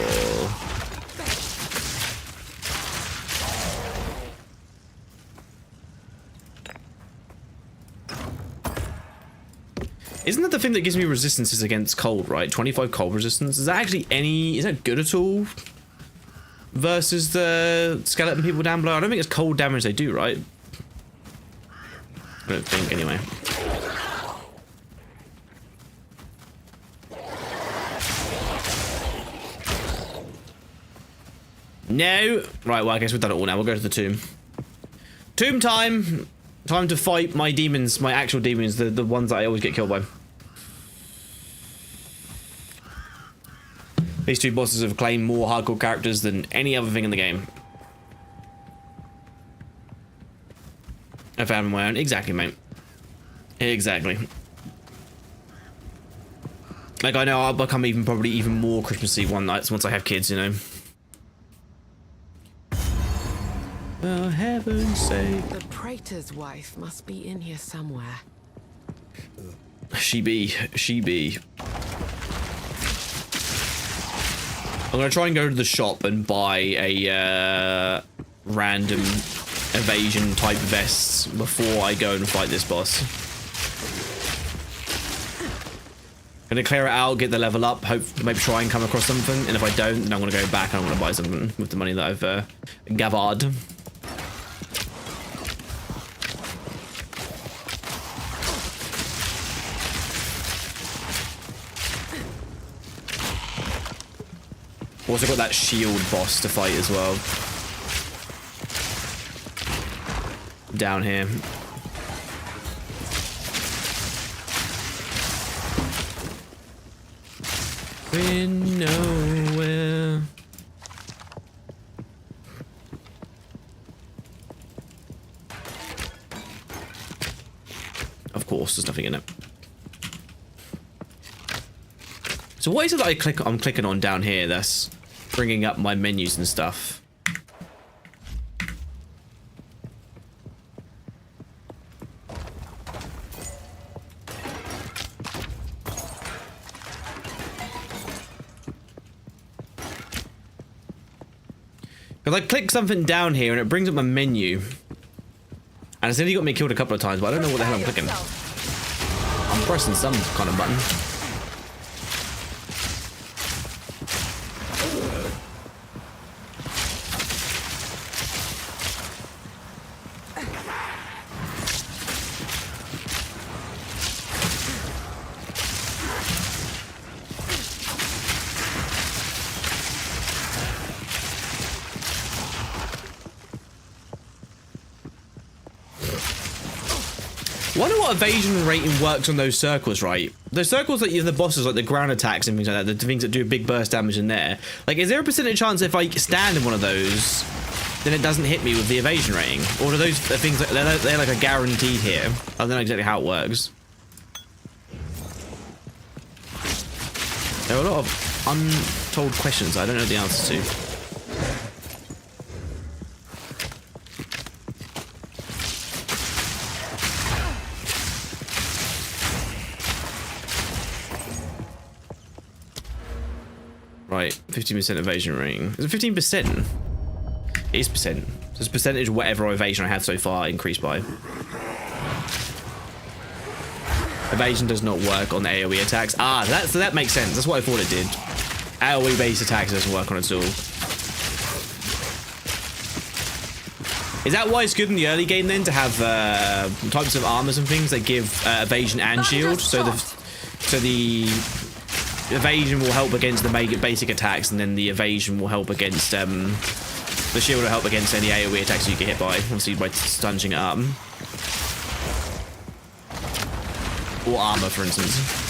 Isn't that the thing that gives me resistances against cold, right? 25 cold resistance. Is that actually is that good at all? Versus the skeleton people down below. I don't think it's cold damage they do, right? I don't think, anyway. No! Right, well, I guess we've done it all now. We'll go to the tomb. Tomb time! Time to fight my demons, my actual demons, the ones that I always get killed by. These two bosses have claimed more hardcore characters than any other thing in the game. I found my own. Exactly, mate. Exactly. Like, I know I'll become probably even more Christmassy one nights once I have kids, you know. For heaven's sake. The praetor's wife must be in here somewhere. She be. I'm gonna try and go to the shop and buy a random evasion type vests before I go and fight this boss. Gonna clear it out, get the level up, hope maybe try and come across something, and if I don't, then I'm gonna go back and I'm gonna buy something with the money that I've gathered. Also got that shield boss to fight as well. Down here. We're nowhere. Of course, there's nothing in it. So what is it that I'm clicking on down here that's bringing up my menus and stuff? Because I click something down here and it brings up my menu. And it's nearly got me killed a couple of times, but I don't know what the hell I'm clicking. I'm pressing some kind of button. I wonder what evasion rating works on those circles, right? Those circles that the bosses, like the ground attacks and things like that, the things that do a big burst damage in there. Like, is there a percentage chance if I stand in one of those, then it doesn't hit me with the evasion rating? Or are those things, they're like a guaranteed here? I don't know exactly how it works. There are a lot of untold questions I don't know the answers to. Right, 15% evasion rating. Is it 15%? It is percent. So it's percentage of whatever evasion I have so far increased by. Evasion does not work on AoE attacks. Ah, so that makes sense. That's what I thought it did. AoE based attacks doesn't work on it at all. Is that why it's good in the early game then to have types of armors and things that give evasion and shield? So the evasion will help against the basic attacks, and then the evasion will help against the shield will help against any AoE attacks you get hit by, obviously by stunching it up. Or armor, for instance.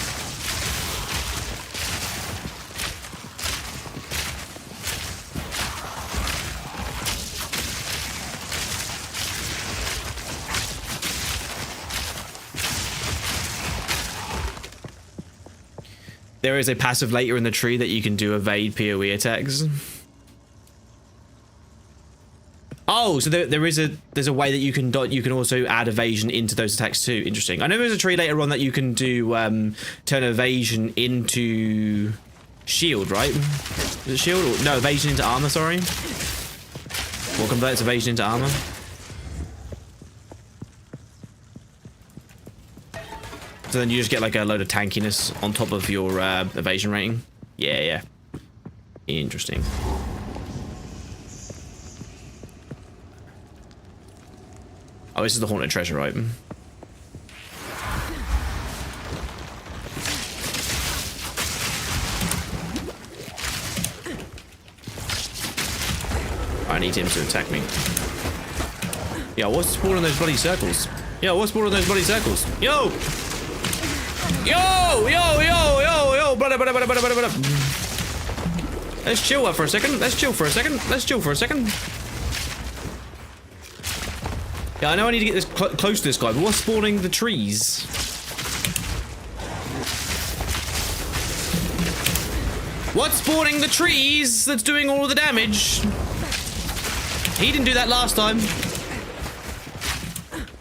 There is a passive later in the tree that you can do evade PoE attacks. Oh, so there's a way that you can also add evasion into those attacks too. Interesting. I know there's a tree later on that you can do turn evasion into shield, right? Is it shield or no, evasion into armor? Sorry. What converts evasion into armor? So then you just get like a load of tankiness on top of your evasion rating. Yeah. Interesting. Oh, this is the haunted treasure item. I need him to attack me. Yo, what's spawning those bloody circles? Yo! Brother. Let's chill for a second. Yeah, I know I need to get this close to this guy, but what's spawning the trees? What's spawning the trees that's doing all of the damage? He didn't do that last time.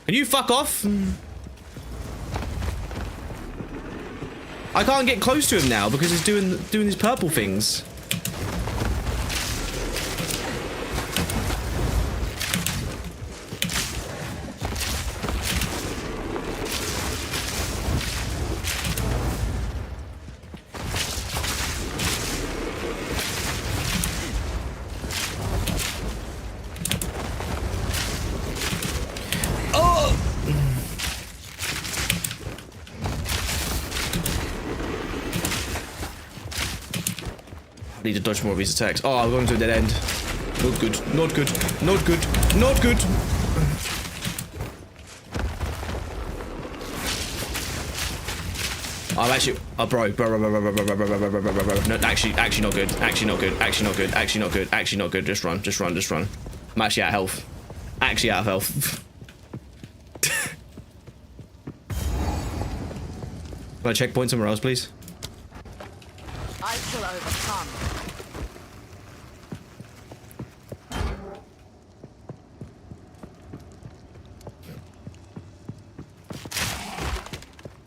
Can you fuck off? I can't get close to him now because he's doing these purple things. Need to dodge more of his attacks. Oh, I'm going to a dead end. Not good. I'm actually, oh, bro. No, actually not good. Actually not good. Just run. I'm actually out of health. Can I checkpoint somewhere else, please? I shall overcome.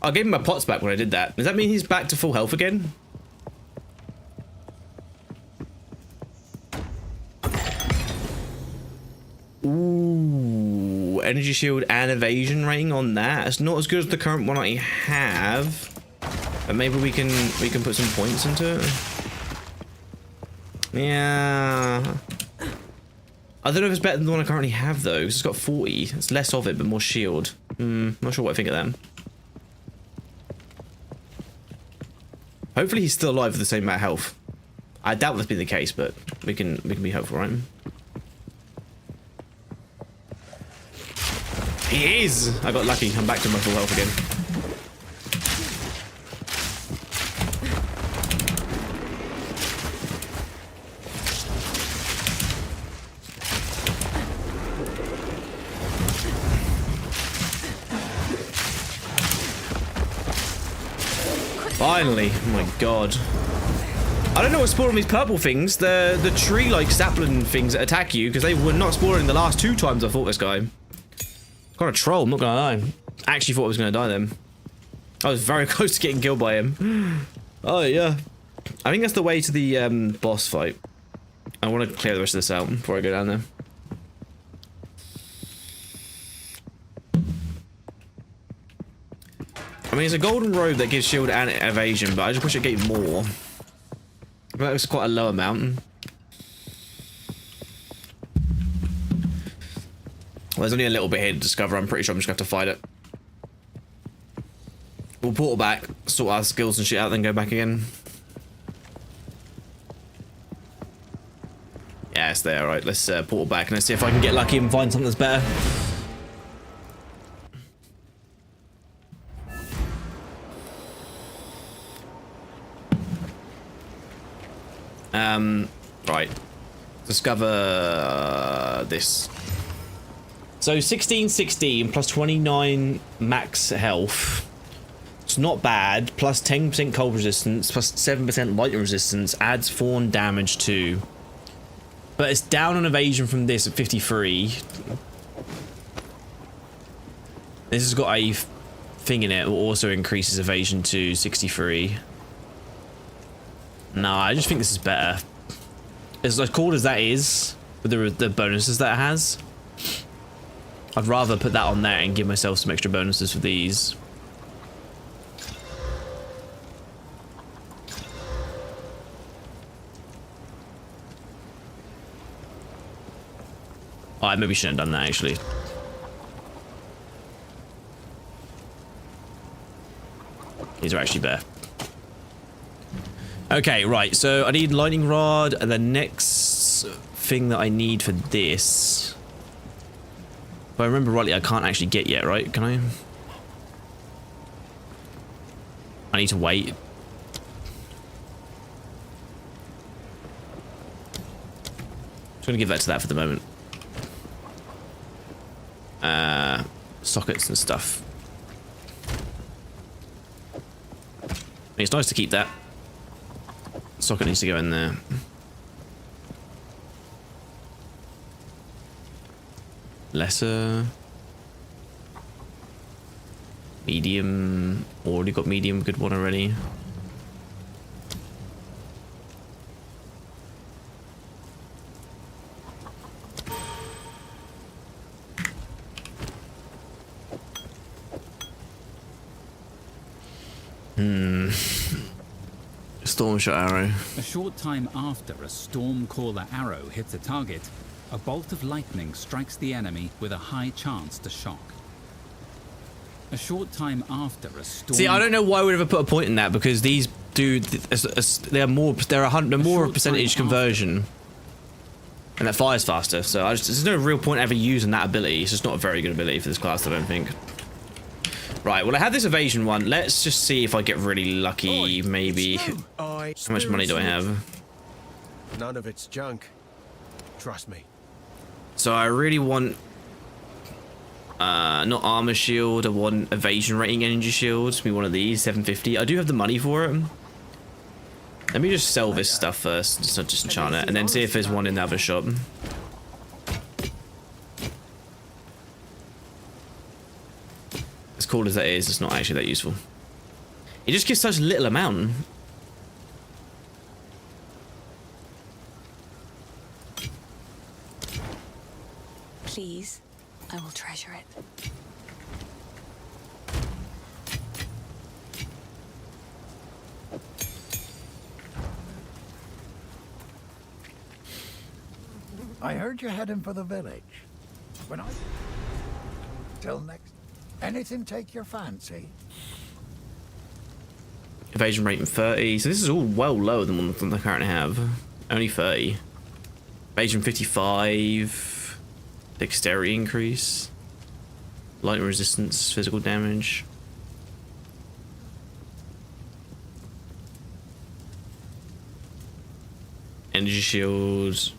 I gave him my pots back when I did that. Does that mean he's back to full health again? Ooh, energy shield and evasion rating on that. It's not as good as the current one I have. But maybe we can put some points into it. Yeah. I don't know if it's better than the one I currently have though, because it's got 40. It's less of it, but more shield. Not sure what I think of that. Hopefully he's still alive with the same amount of health. I doubt that's been the case, but we can be hopeful, right? He is! I got lucky. I'm back to my full health again. Finally. Oh my god. I don't know what's spawning these purple things. The tree-like sapling things that attack you, because they were not spawning the last 2 times I fought this guy. Kind of troll, I'm not gonna lie. I actually thought I was gonna die then. I was very close to getting killed by him. Oh yeah. I think that's the way to the boss fight. I want to clear the rest of this out before I go down there. I mean, it's a golden robe that gives shield and evasion, but I just wish it gave more. That was quite a low amount. Well, there's only a little bit here to discover. I'm pretty sure I'm just going to have to fight it. We'll portal back, sort our skills and shit out, then go back again. Yeah, it's there. Alright, let's portal back and let's see if I can get lucky and find something that's better. Right. Discover this. So 1616 plus 29 max health. It's not bad. Plus 10% cold resistance, plus 7% lightning resistance, adds 4 damage too. But it's down on evasion from this at 53. This has got a thing in it that also increases evasion to 63. No, I just think this is better. As cool as that is, with the bonuses that it has, I'd rather put that on there and give myself some extra bonuses for these. Oh, I maybe shouldn't have done that actually. These are actually better. Okay, right, so I need lightning rod, and the next thing that I need for this, if I remember rightly, I can't actually get yet, right? Can I? I need to wait. Just gonna give that to that for the moment. Sockets and stuff. It's nice to keep that. Socket needs to go in there. Lesser. Medium. Already got medium. Good one already. Storm shot arrow. A short time after a storm caller arrow hits a target, a bolt of lightning strikes the enemy with a high chance to shock. A short time after a storm. See, I don't know why we'd ever put a point in that, because these do they're more of a percentage conversion, and that fires faster. So there's no real point ever using that ability. It's just not a very good ability for this class, I don't think. Right, well I have this evasion one. Let's just see if I get really lucky, maybe. How much money do I have? None of it's junk. Trust me. So I really want not armor shield, I want evasion rating energy shield. Be one of these, 750. I do have the money for it. Let me just sell this stuff first, just enchant it, and then see if there's one in the other shop. As cool as that is, it's not actually that useful. It just gives such little amount. Please, I will treasure it. I heard you're heading for the village. When I... Till next... Anything take your fancy? Evasion rating 30. So this is all well lower than what I currently have. Only 30. Evasion 55. Dexterity increase. Lightning resistance, physical damage. Energy shield.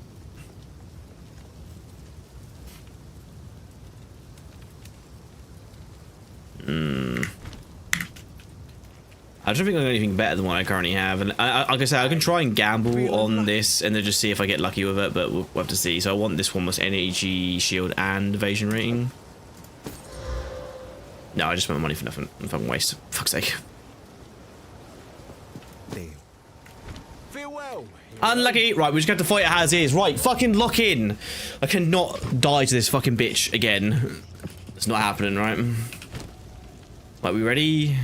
I don't think I got anything better than what I currently have, and like I said, I can try and gamble on this and then just see if I get lucky with it, but we'll have to see. So I want this one with energy shield and evasion rating. No, I just spent my money for nothing. Fucking waste. Fuck's sake. Farewell. Unlucky. Right, we just have to fight it as is. Right, fucking lock in. I cannot die to this fucking bitch again. It's not happening, right? Right, we ready?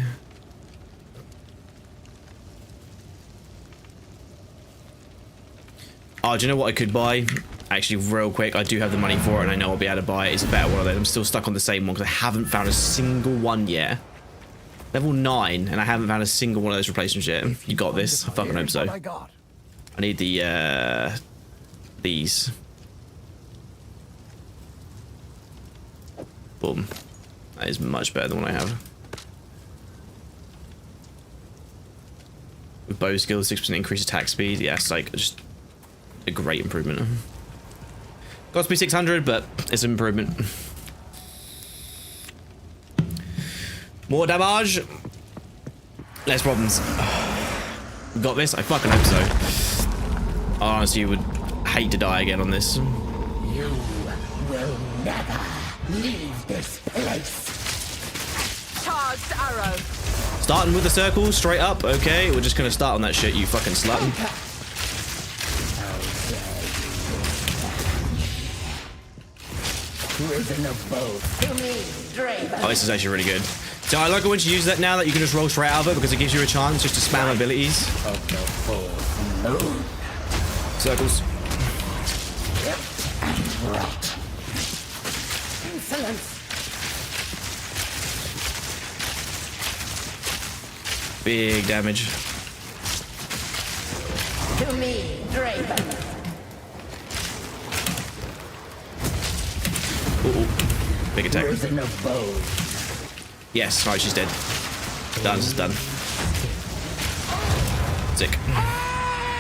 Oh, do you know what I could buy? Actually, real quick, I do have the money for it, and I know I'll be able to buy it. It's a better one of those. I'm still stuck on the same one because I haven't found a single one yet. Level 9, and I haven't found a single one of those replacements yet. You got this. I fucking hope so. I need the, these. Boom. That is much better than what I have. With bow skills, 6% increase attack speed. Yeah, it's like just a great improvement. Got to be 600, but it's an improvement. More damage. Less problems. We got this? I fucking hope so. I honestly would hate to die again on this. You will never leave this place. Charged arrow. Starting with the circle, straight up. Okay, we're just gonna start on that shit, you fucking slut. Prison of both. To me, Draven. Oh, this is actually really good. So I like it when you use that now that you can just roll straight out of it because it gives you a chance just to spam abilities. Circles. Insolence. Big damage. To me, Draven. Ooh, big attack. Prison of both. Yes, right, she's dead. Done, it's done. Sick.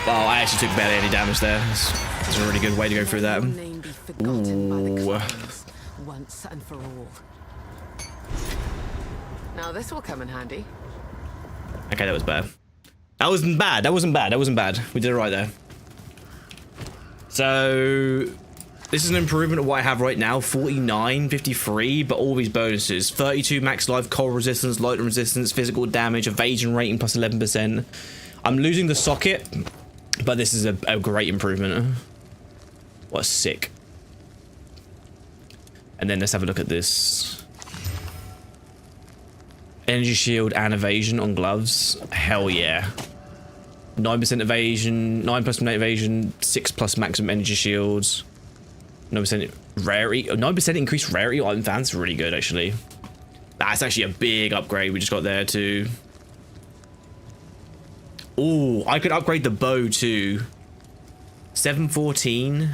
Well, I actually took barely any damage there. That's a really good way to go through that. Your name be forgotten by the Ooh. clans, once and for all. Now this will come in handy. Okay, that was bad. That wasn't bad. That wasn't bad. That wasn't bad. We did it right there. So this is an improvement of what I have right now. 49, 53, but all these bonuses. 32 max life, cold resistance, lightning resistance, physical damage, evasion rating plus 11%. I'm losing the socket, but this is a great improvement. What sick. And then let's have a look at this. Energy shield and evasion on gloves. Hell yeah. 9% evasion, 9+8 evasion, 6+ maximum energy shields. 9% rarity, 9% increased rarity on fans. Really good, actually. That's actually a big upgrade we just got there too. Ooh, I could upgrade the bow too. 714.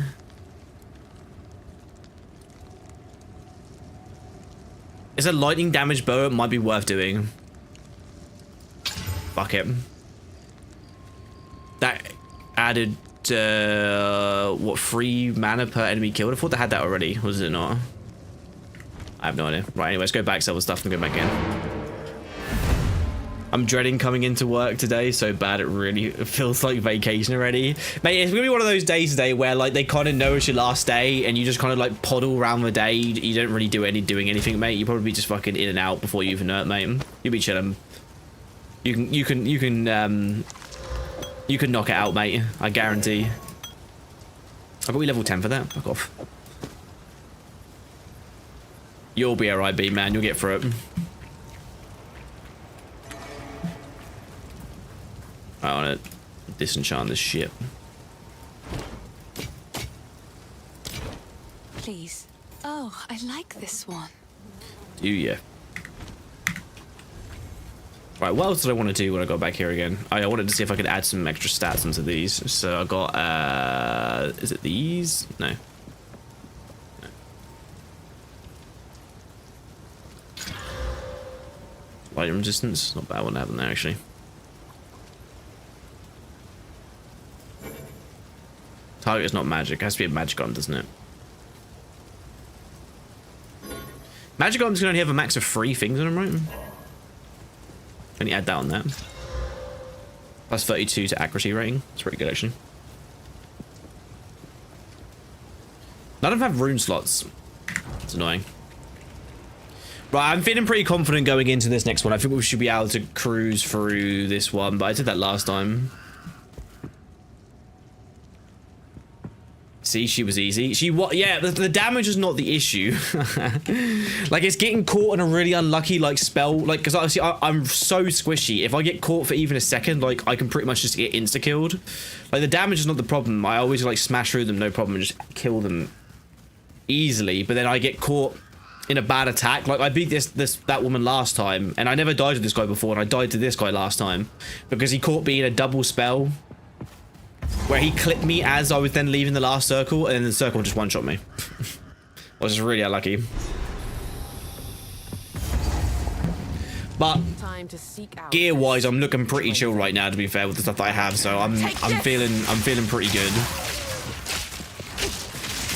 It's a lightning damage bow. It might be worth doing. Fuck it. That added what, 3 mana per enemy killed? I thought they had that already. Was it not? I have no idea. Right, anyway, let's go back, sell the stuff, and go back in. I'm dreading coming into work today so bad it really feels like vacation already. Mate, it's gonna be one of those days today where like they kind of know it's your last day and you just kind of like poddle around the day. You don't really doing anything, mate. You probably be just fucking in and out before you even know it, mate. You'll be chilling. You can knock it out, mate. I guarantee. I bet we level 10 for that. Fuck off. You'll be alright, B man. You'll get through it. I want to disenchant this shit. Please. Oh, I like this one. Do you? Right, what else did I want to do when I got back here again? I wanted to see if I could add some extra stats onto these. So I got, is it these? No. Light resistance, not a bad one to have in there actually. Target is not magic. It has to be a magic item, doesn't it? Magic items can only have a max of 3 things on them, right? Can you add that on that? Plus 32 to accuracy rating. It's pretty good, actually. None of them have rune slots. It's annoying. Right, I'm feeling pretty confident going into this next one. I think we should be able to cruise through this one, but I did that last time. See, she was easy. Yeah, the damage is not the issue. Like, it's getting caught in a really unlucky, like, spell. Like, because obviously I'm so squishy. If I get caught for even a second, like, I can pretty much just get insta-killed. Like, the damage is not the problem. I always, like, smash through them, no problem, and just kill them easily. But then I get caught in a bad attack. Like, I beat that woman last time, and I never died to this guy before, and I died to this guy last time. Because he caught me in a double spell. Where he clipped me as I was then leaving the last circle, and then the circle just one-shot me. I was just really unlucky. But gear-wise, I'm looking pretty chill right now, to be fair, with the stuff that I have. So I'm feeling pretty good.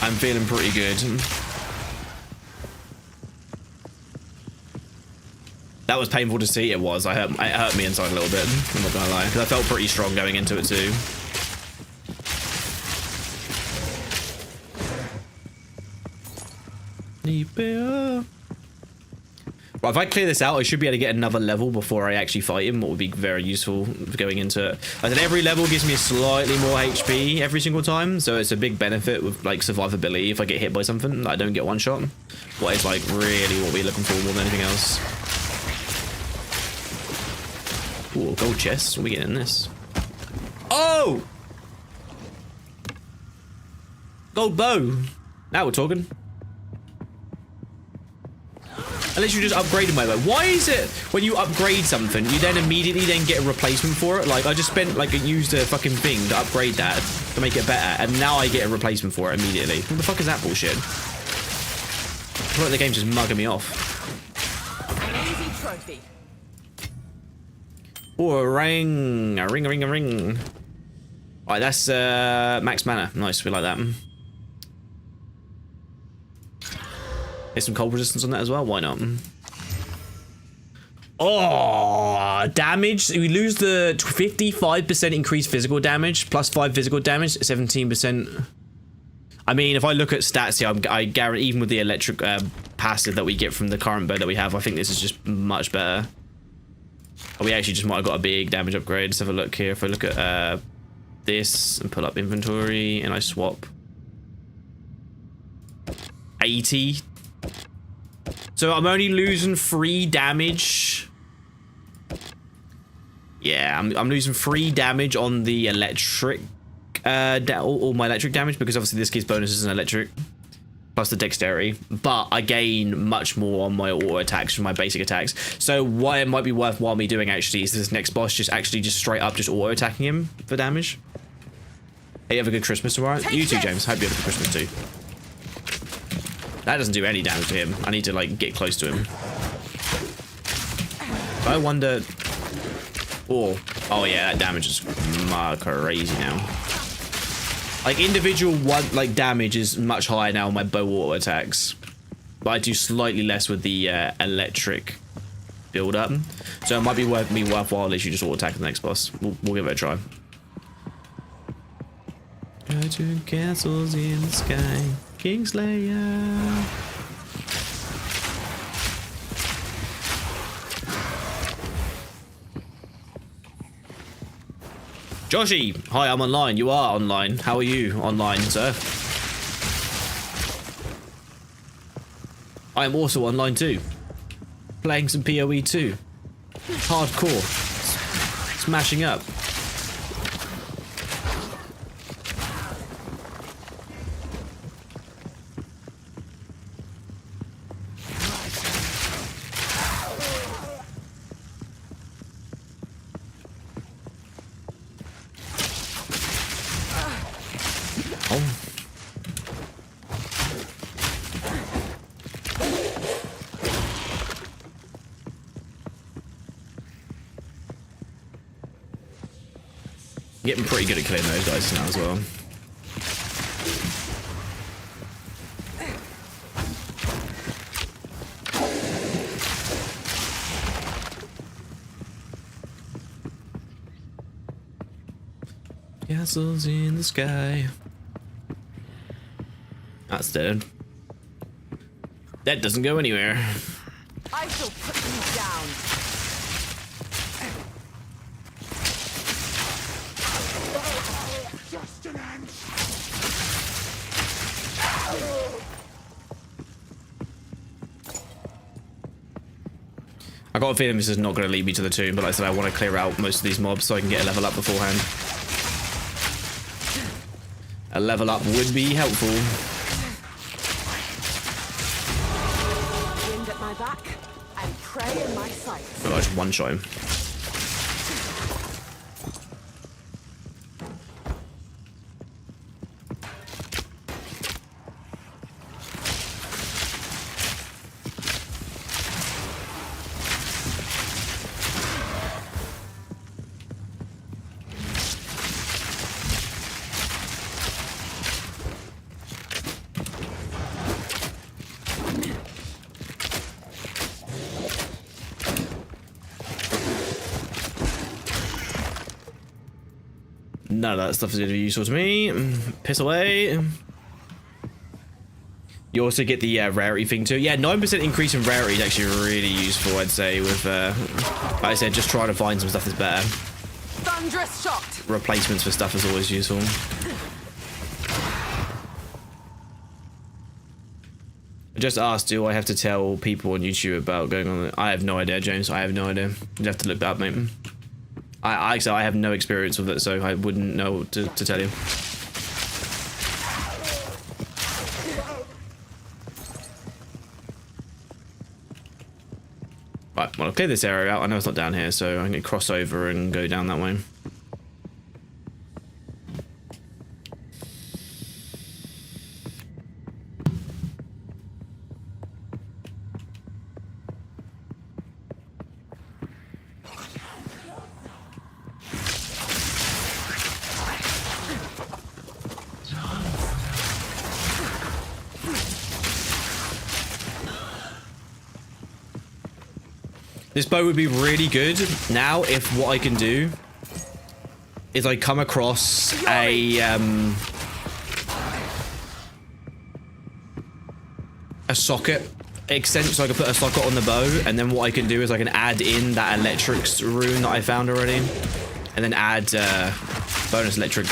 I'm feeling pretty good. That was painful to see. It was. It hurt me inside a little bit. I'm not gonna lie, because I felt pretty strong going into it too. Well, if I clear this out, I should be able to get another level before I actually fight him, what would be very useful for going into it. I said every level gives me slightly more HP every single time, so it's a big benefit with like survivability if I get hit by something that I don't get one shot. What is like really what we're looking for more than anything else. Ooh, gold chest. What are we getting in this? Oh! Gold bow. Now we're talking. Unless you just upgraded my bow. Why is it when you upgrade something, you then immediately then get a replacement for it? Like, I just spent, like, used a fucking thing to upgrade that to make it better, and now I get a replacement for it immediately. What the fuck is that bullshit? I feel like the game's just mugging me off. Easy trophy. Oh, a ring. A ring, a ring, a ring. Alright, that's max mana. Nice, we like that. There's some cold resistance on that as well. Why not? Oh, damage. We lose the 55% increased physical damage, plus 5 physical damage, 17%. I mean, if I look at stats here, I guarantee, even with the electric passive that we get from the current bow that we have, I think this is just much better. Oh, we actually just might have got a big damage upgrade. Let's have a look here. If I look at this and pull up inventory and I swap 80. So I'm only losing 3 damage. Yeah, I'm losing 3 damage on the electric, all my electric damage, because obviously this gives bonuses in electric, plus the dexterity. But I gain much more on my auto attacks from my basic attacks. So what it might be worthwhile me doing actually is this next boss just straight up just auto attacking him for damage. Hey, you have a good Christmas tomorrow. You too, James. Hope you have a good Christmas too. That doesn't do any damage to him. I need to, like, get close to him. I wonder... Oh yeah, that damage is crazy now. Like, individual damage is much higher now on my bow auto attacks. But I do slightly less with the electric build-up. So it might be worthwhile if you just auto attack the next boss. We'll give it a try. Go to castles in the sky. Kingslayer. Joshi, hi, I'm online. You are online. How are you online, sir? I am also online too. Playing some PoE too. Hardcore. Smashing up. Getting pretty good at killing those guys now as well. Castles in the sky. That's dead. That doesn't go anywhere. I shall put you down. Just an ant. I got a feeling this is not going to lead me to the tomb, but like I said, I want to clear out most of these mobs so I can get a level up beforehand. A level up would be helpful. Wind at my back and prey in my sights. Oh, I just one-shot him. None of that stuff is going to be useful to me. Piss away. You also get the rarity thing too. Yeah, 9% increase in rarity is actually really useful, I'd say, with, like I said, just trying to find some stuff that's better. Thunderous shot. Replacements for stuff is always useful. I just asked, do I have to tell people on YouTube about going on? I have no idea, James. I have no idea. You'd have to look that up, mate. I have no experience with it, so I wouldn't know what to tell you. Right, well, I'll clear this area out. I know it's not down here, so I'm going to cross over and go down that way. This bow would be really good now if what I can do is I come across a socket extension, so I can put a socket on the bow, and then what I can do is I can add in that electric rune that I found already, and then add bonus electric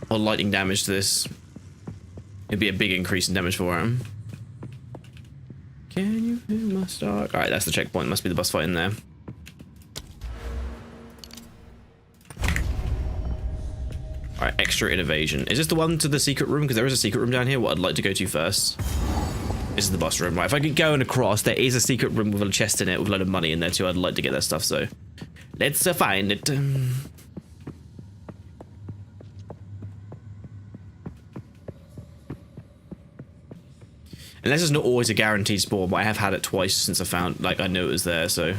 or lightning damage to this. It'd be a big increase in damage for him. Can you feel my star? Alright, that's the checkpoint. Must be the boss fight in there. Alright, extra innovation. Is this the one to the secret room? Because there is a secret room down here. What I'd like to go to first. This is the boss room. Right, if I keep going across, there is a secret room with a chest in it with a load of money in there too. I'd like to get that stuff, so let's find it. Unless it's not always a guaranteed spawn, but I have had it twice since I found, like, I knew it was there, so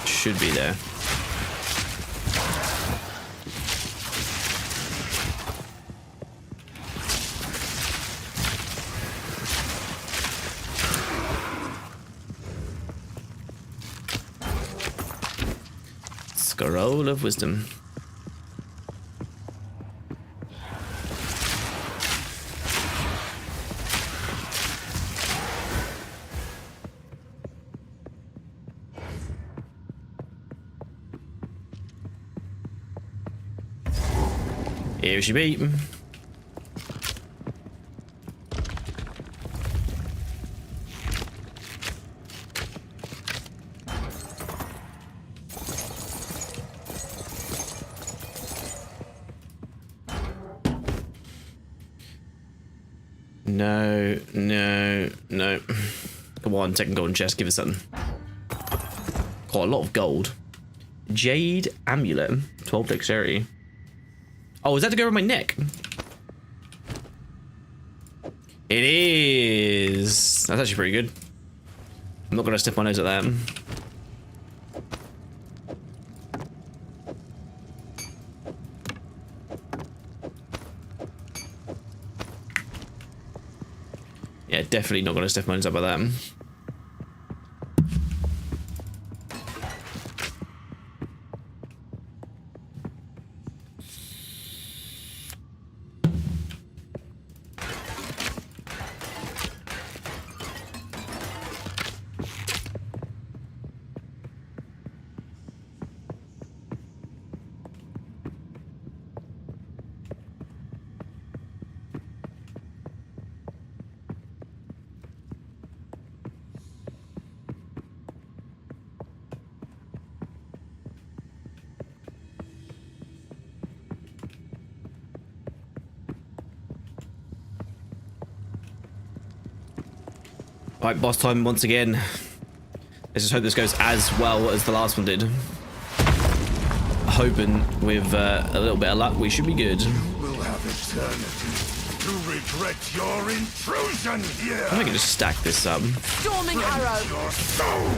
should be there. Scroll of Wisdom. Here she be. No, no, no. Come on, second golden chest, give us something. Got a lot of gold. Jade amulet, 12 dexterity. Oh, is that to go around my neck? It is. That's actually pretty good. I'm not gonna stick my nose at that. Yeah, definitely not gonna stiff my nose up at that. Right, boss time once again. Let's just hope this goes as well as the last one did. Hoping with a little bit of luck, we should be good. We'll have eternity to regret your intrusion here. I think I can just stack this up. Storming arrow. Your soul.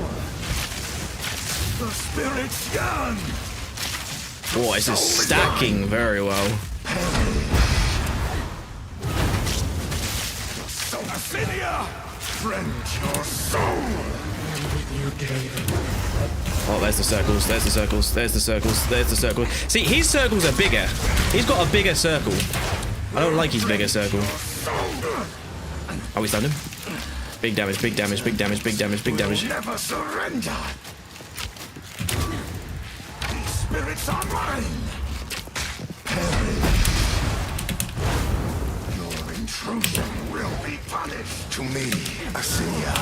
The spirit's young. Oh, this is stacking very well. Acinia! Friend your soul! Oh, there's the circles, there's the circles, there's the circles, there's the circles. See, his circles are bigger. He's got a bigger circle. I don't like his bigger circle. Oh, we stunned him. Big damage, big damage, big damage, big damage, big damage. Never surrender! These spirits are mine! Your intrusion will be punished. To me, Acinia.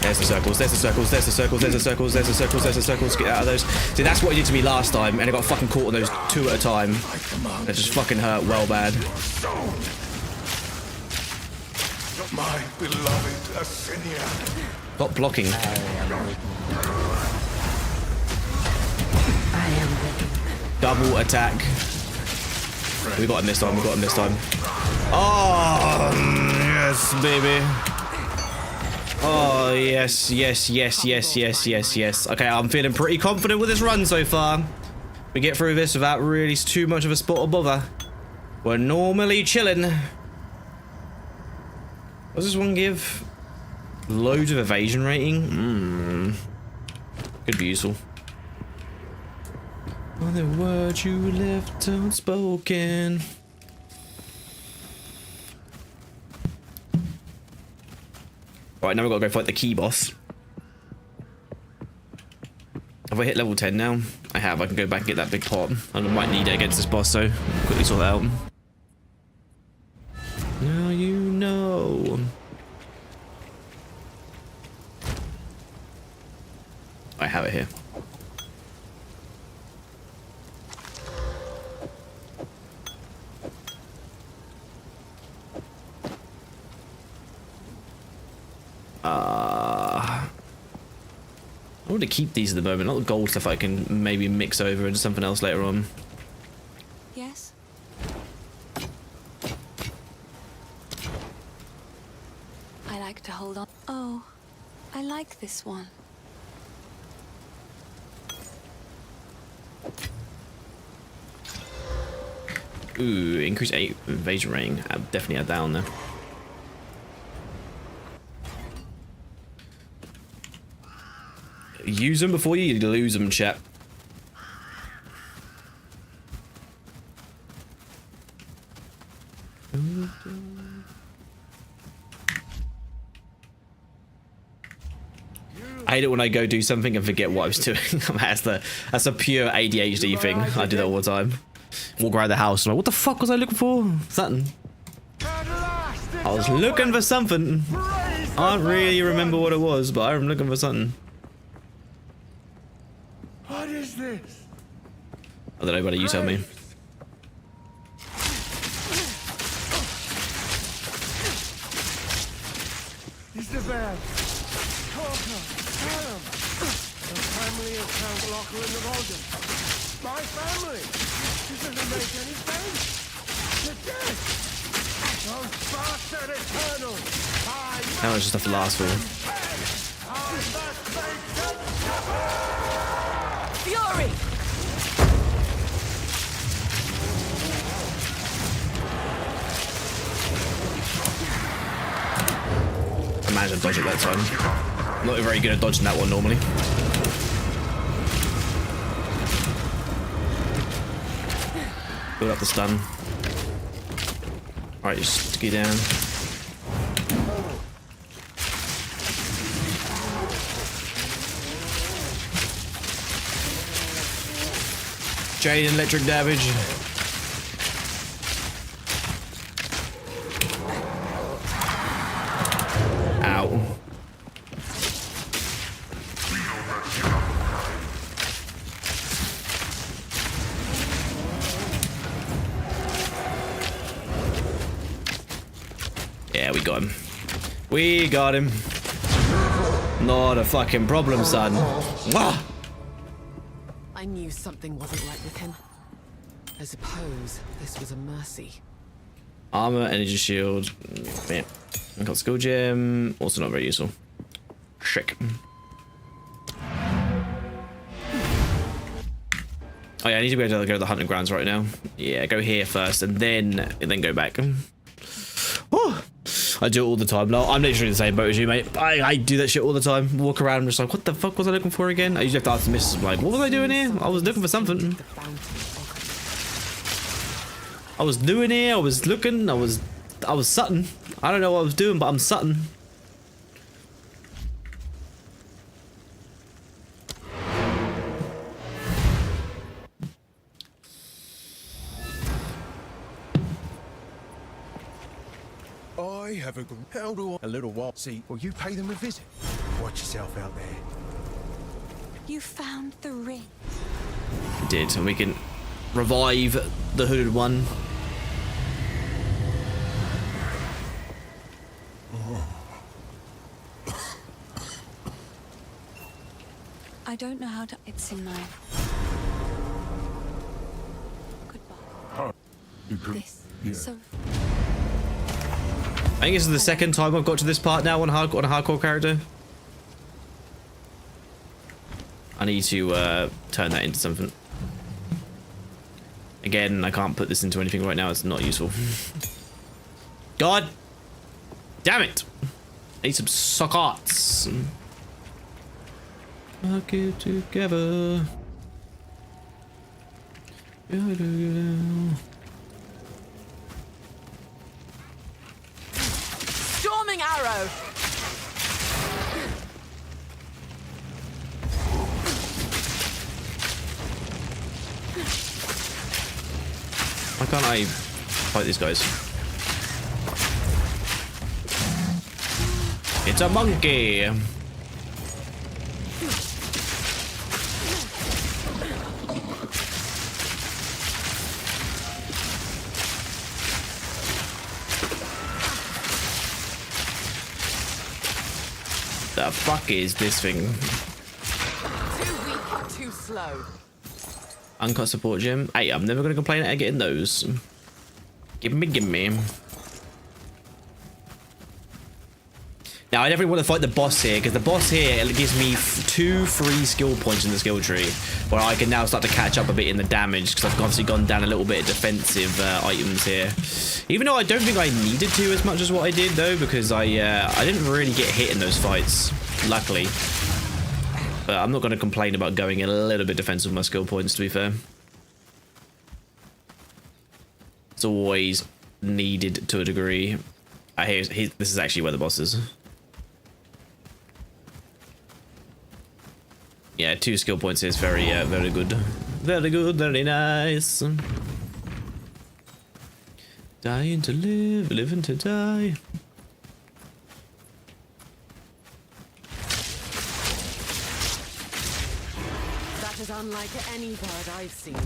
There's the circles, there's the circles, there's the circles, there's the circles, there's the circles, there's the circles. Get out of those. See, that's what he did to me last time, and I got fucking caught on those 2 at a time. That just fucking hurt well bad. My beloved Acinia. Stop blocking. Double attack. We got him this time, we got him this time. Oh, yes, baby. Oh, yes, yes, yes, yes, yes, yes, yes. Okay, I'm feeling pretty confident with this run so far. We get through this without really too much of a spot of bother. We're normally chilling. What does this one give? Loads of evasion rating? Could be useful. All the words you left unspoken. Right, now we've got to go fight the key boss. Have I hit level 10 now? I have. I can go back and get that big pot. I might need it against this boss, so quickly sort that out. Now you know. I have it here. I want to keep these at the moment, not the gold stuff I can maybe mix over into something else later on. Yes? I like to hold on. Oh, I like this one. Ooh, increase 8 evasion rating. I'll definitely add that on there. Use them before you lose them, chat. I hate it when I go do something and forget what I was doing. that's a pure ADHD thing. I do that all the time. Walk around the house and I'm like, what the fuck was I looking for? Something. I was looking for something. I don't really remember what it was, but I'm looking for something. What is this? I don't know, buddy, you tell me. Is the bad? Corker, Callum, the family of Count Locker and the Walden. My family! This doesn't make any sense! They're dead! Those bastard Eternals! How much stuff to last for? Fury! I managed to dodge it that time. I'm not very good at dodging that one normally. Build up the stun. Alright, just stick it down. Chain and electric damage. Ow. We got him. Not a fucking problem, son. Mwah! I knew something wasn't right with him. I suppose this was a mercy. Armor, energy shield. Yeah. I got skill gem. Also not very useful. Shick. Oh yeah, I need to go to the hunting grounds right now. Yeah, go here first and then go back. Oh, I do it all the time. No, I'm literally in the same boat as you, mate. I do that shit all the time. Walk around and just like, what the fuck was I looking for again? I usually have to ask the missus, like, what was I doing here? I was looking for something. I was doing here. I was looking. I was sutting. I don't know what I was doing, but I'm sutting. I have a good... How do I... A little while. See, well, you pay them a visit. Watch yourself out there. You found the ring. We did, and we can revive the hooded one. I don't know how to. It's in my. Goodbye. This. So. I think this is the second time I've got to this part now on a hardcore character. I need to turn that into something. Again, I can't put this into anything right now. It's not useful. God damn it! I need some sockets. Lock it together. Storming arrow! Why can't I fight these guys? It's a monkey! The fuck is this thing? Too weak, too slow. Uncut support gem. Hey, I'm never gonna complain at getting those. Give me. Now, I definitely want to fight the boss here, because the boss here gives me 2 free skill points in the skill tree, where I can now start to catch up a bit in the damage, because I've obviously gone down a little bit of defensive items here. Even though I don't think I needed to as much as what I did, though, because I didn't really get hit in those fights, luckily. But I'm not going to complain about going a little bit defensive with my skill points, to be fair. It's always needed to a degree. This is actually where the boss is. Yeah, 2 skill points is very good. Very good, very nice. Dying to live, living to die. That is unlike any bird I've seen.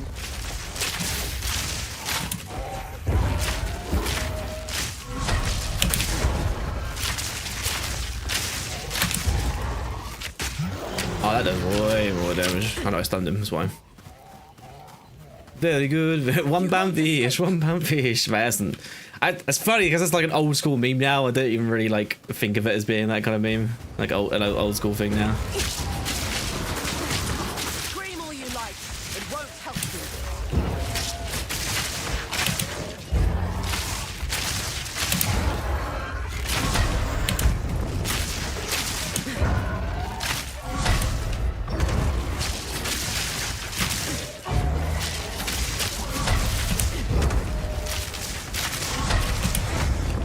Oh, that does way more damage. I know I stunned him, that's why. Very good. £1 fish, £1 fish. Man, it's funny because it's like an old school meme now. I don't even really like think of it as being that kind of meme. Like an old school thing now. Scream all you like. It won't help you.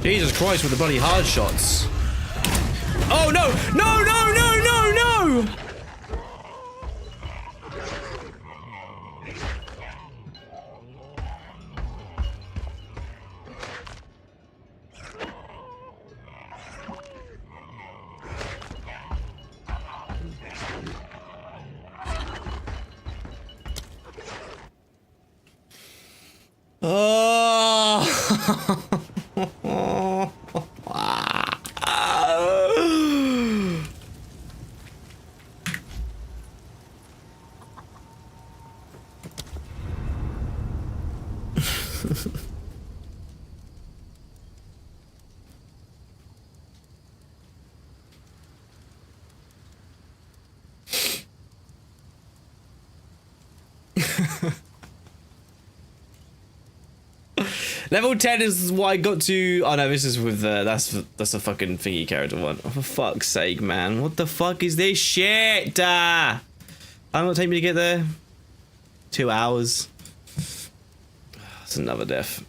Jesus Christ with the bloody hard shots. Oh no! No, no, no, no, no! Oh! Level 10 is what I got to. Oh no, this is with that's a fucking thingy character one. Oh, for fuck's sake, man! What the fuck is this shit? How long will it take me to get there? 2 hours. That's another death.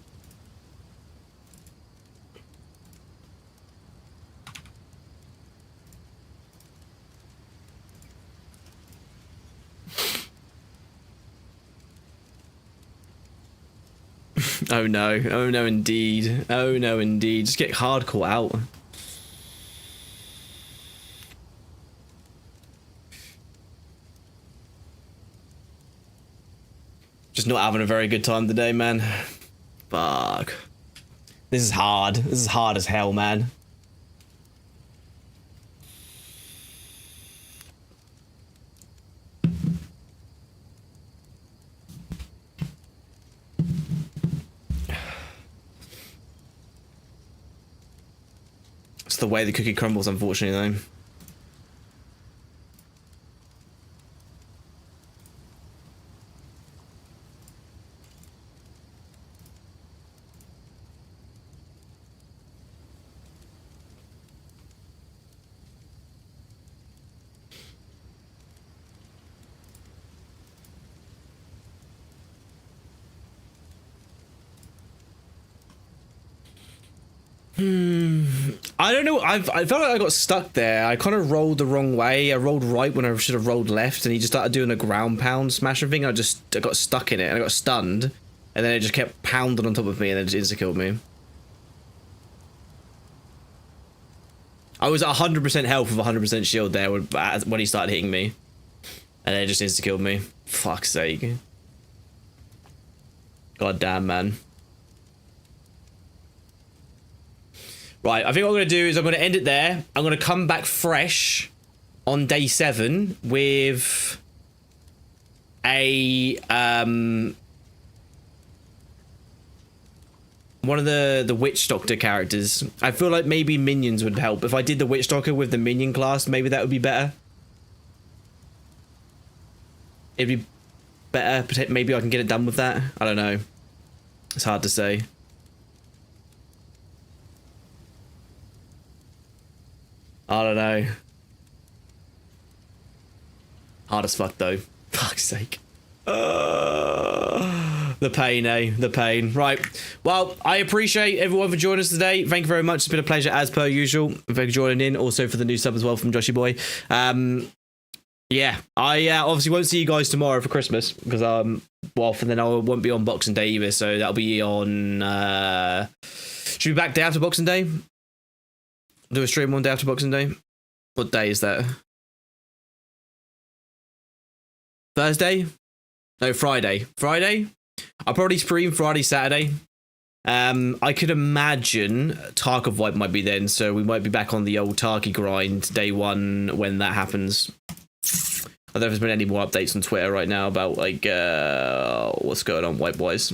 Oh no, oh no indeed, oh no indeed, just get hardcore out. Just not having a very good time today, man. Fuck. This is hard, this is hard as hell, man. It's the way the cookie crumbles, unfortunately, though. I don't know. I felt like I got stuck there. I kind of rolled the wrong way. I rolled right when I should have rolled left, and he just started doing a ground pound smashing thing. I got stuck in it, and I got stunned, and then it just kept pounding on top of me, and then it just insta-killed me. I was at 100% health with 100% shield there when he started hitting me, and then it just insta-killed me. Fuck's sake. God damn, man. Right, I think what I'm going to do is I'm going to end it there. I'm going to come back fresh on day 7 with a one of the Witch Doctor characters. I feel like maybe minions would help. If I did the Witch Doctor with the minion class, maybe that would be better. It'd be better. Maybe I can get it done with that. I don't know. It's hard to say. I don't know. Hard as fuck though. Fuck's sake. The pain, eh? The pain. Right. Well, I appreciate everyone for joining us today. Thank you very much. It's been a pleasure as per usual. Thank you for joining in. Also for the new sub as well from Joshy Boy. Yeah. I obviously won't see you guys tomorrow for Christmas because well, and then I won't be on Boxing Day either. So that'll be on. Should we be back day after Boxing Day? Do a stream one day after Boxing Day? What day is that? Thursday? No, Friday. Friday? I'll probably stream Friday, Saturday. I could imagine Tarkov Wipe might be then, so we might be back on the old Tarky grind day 1 when that happens. I don't know if there's been any more updates on Twitter right now about like what's going on wipe-wise.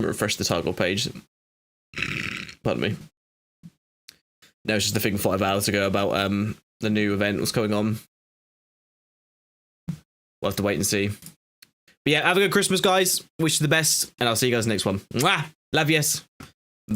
Refresh the Tarkov page. Pardon me. No, it's just the thing 5 hours ago about the new event, what's going on. We'll have to wait and see. But yeah, have a good Christmas, guys. Wish you the best, and I'll see you guys next one. Mwah! Love yous.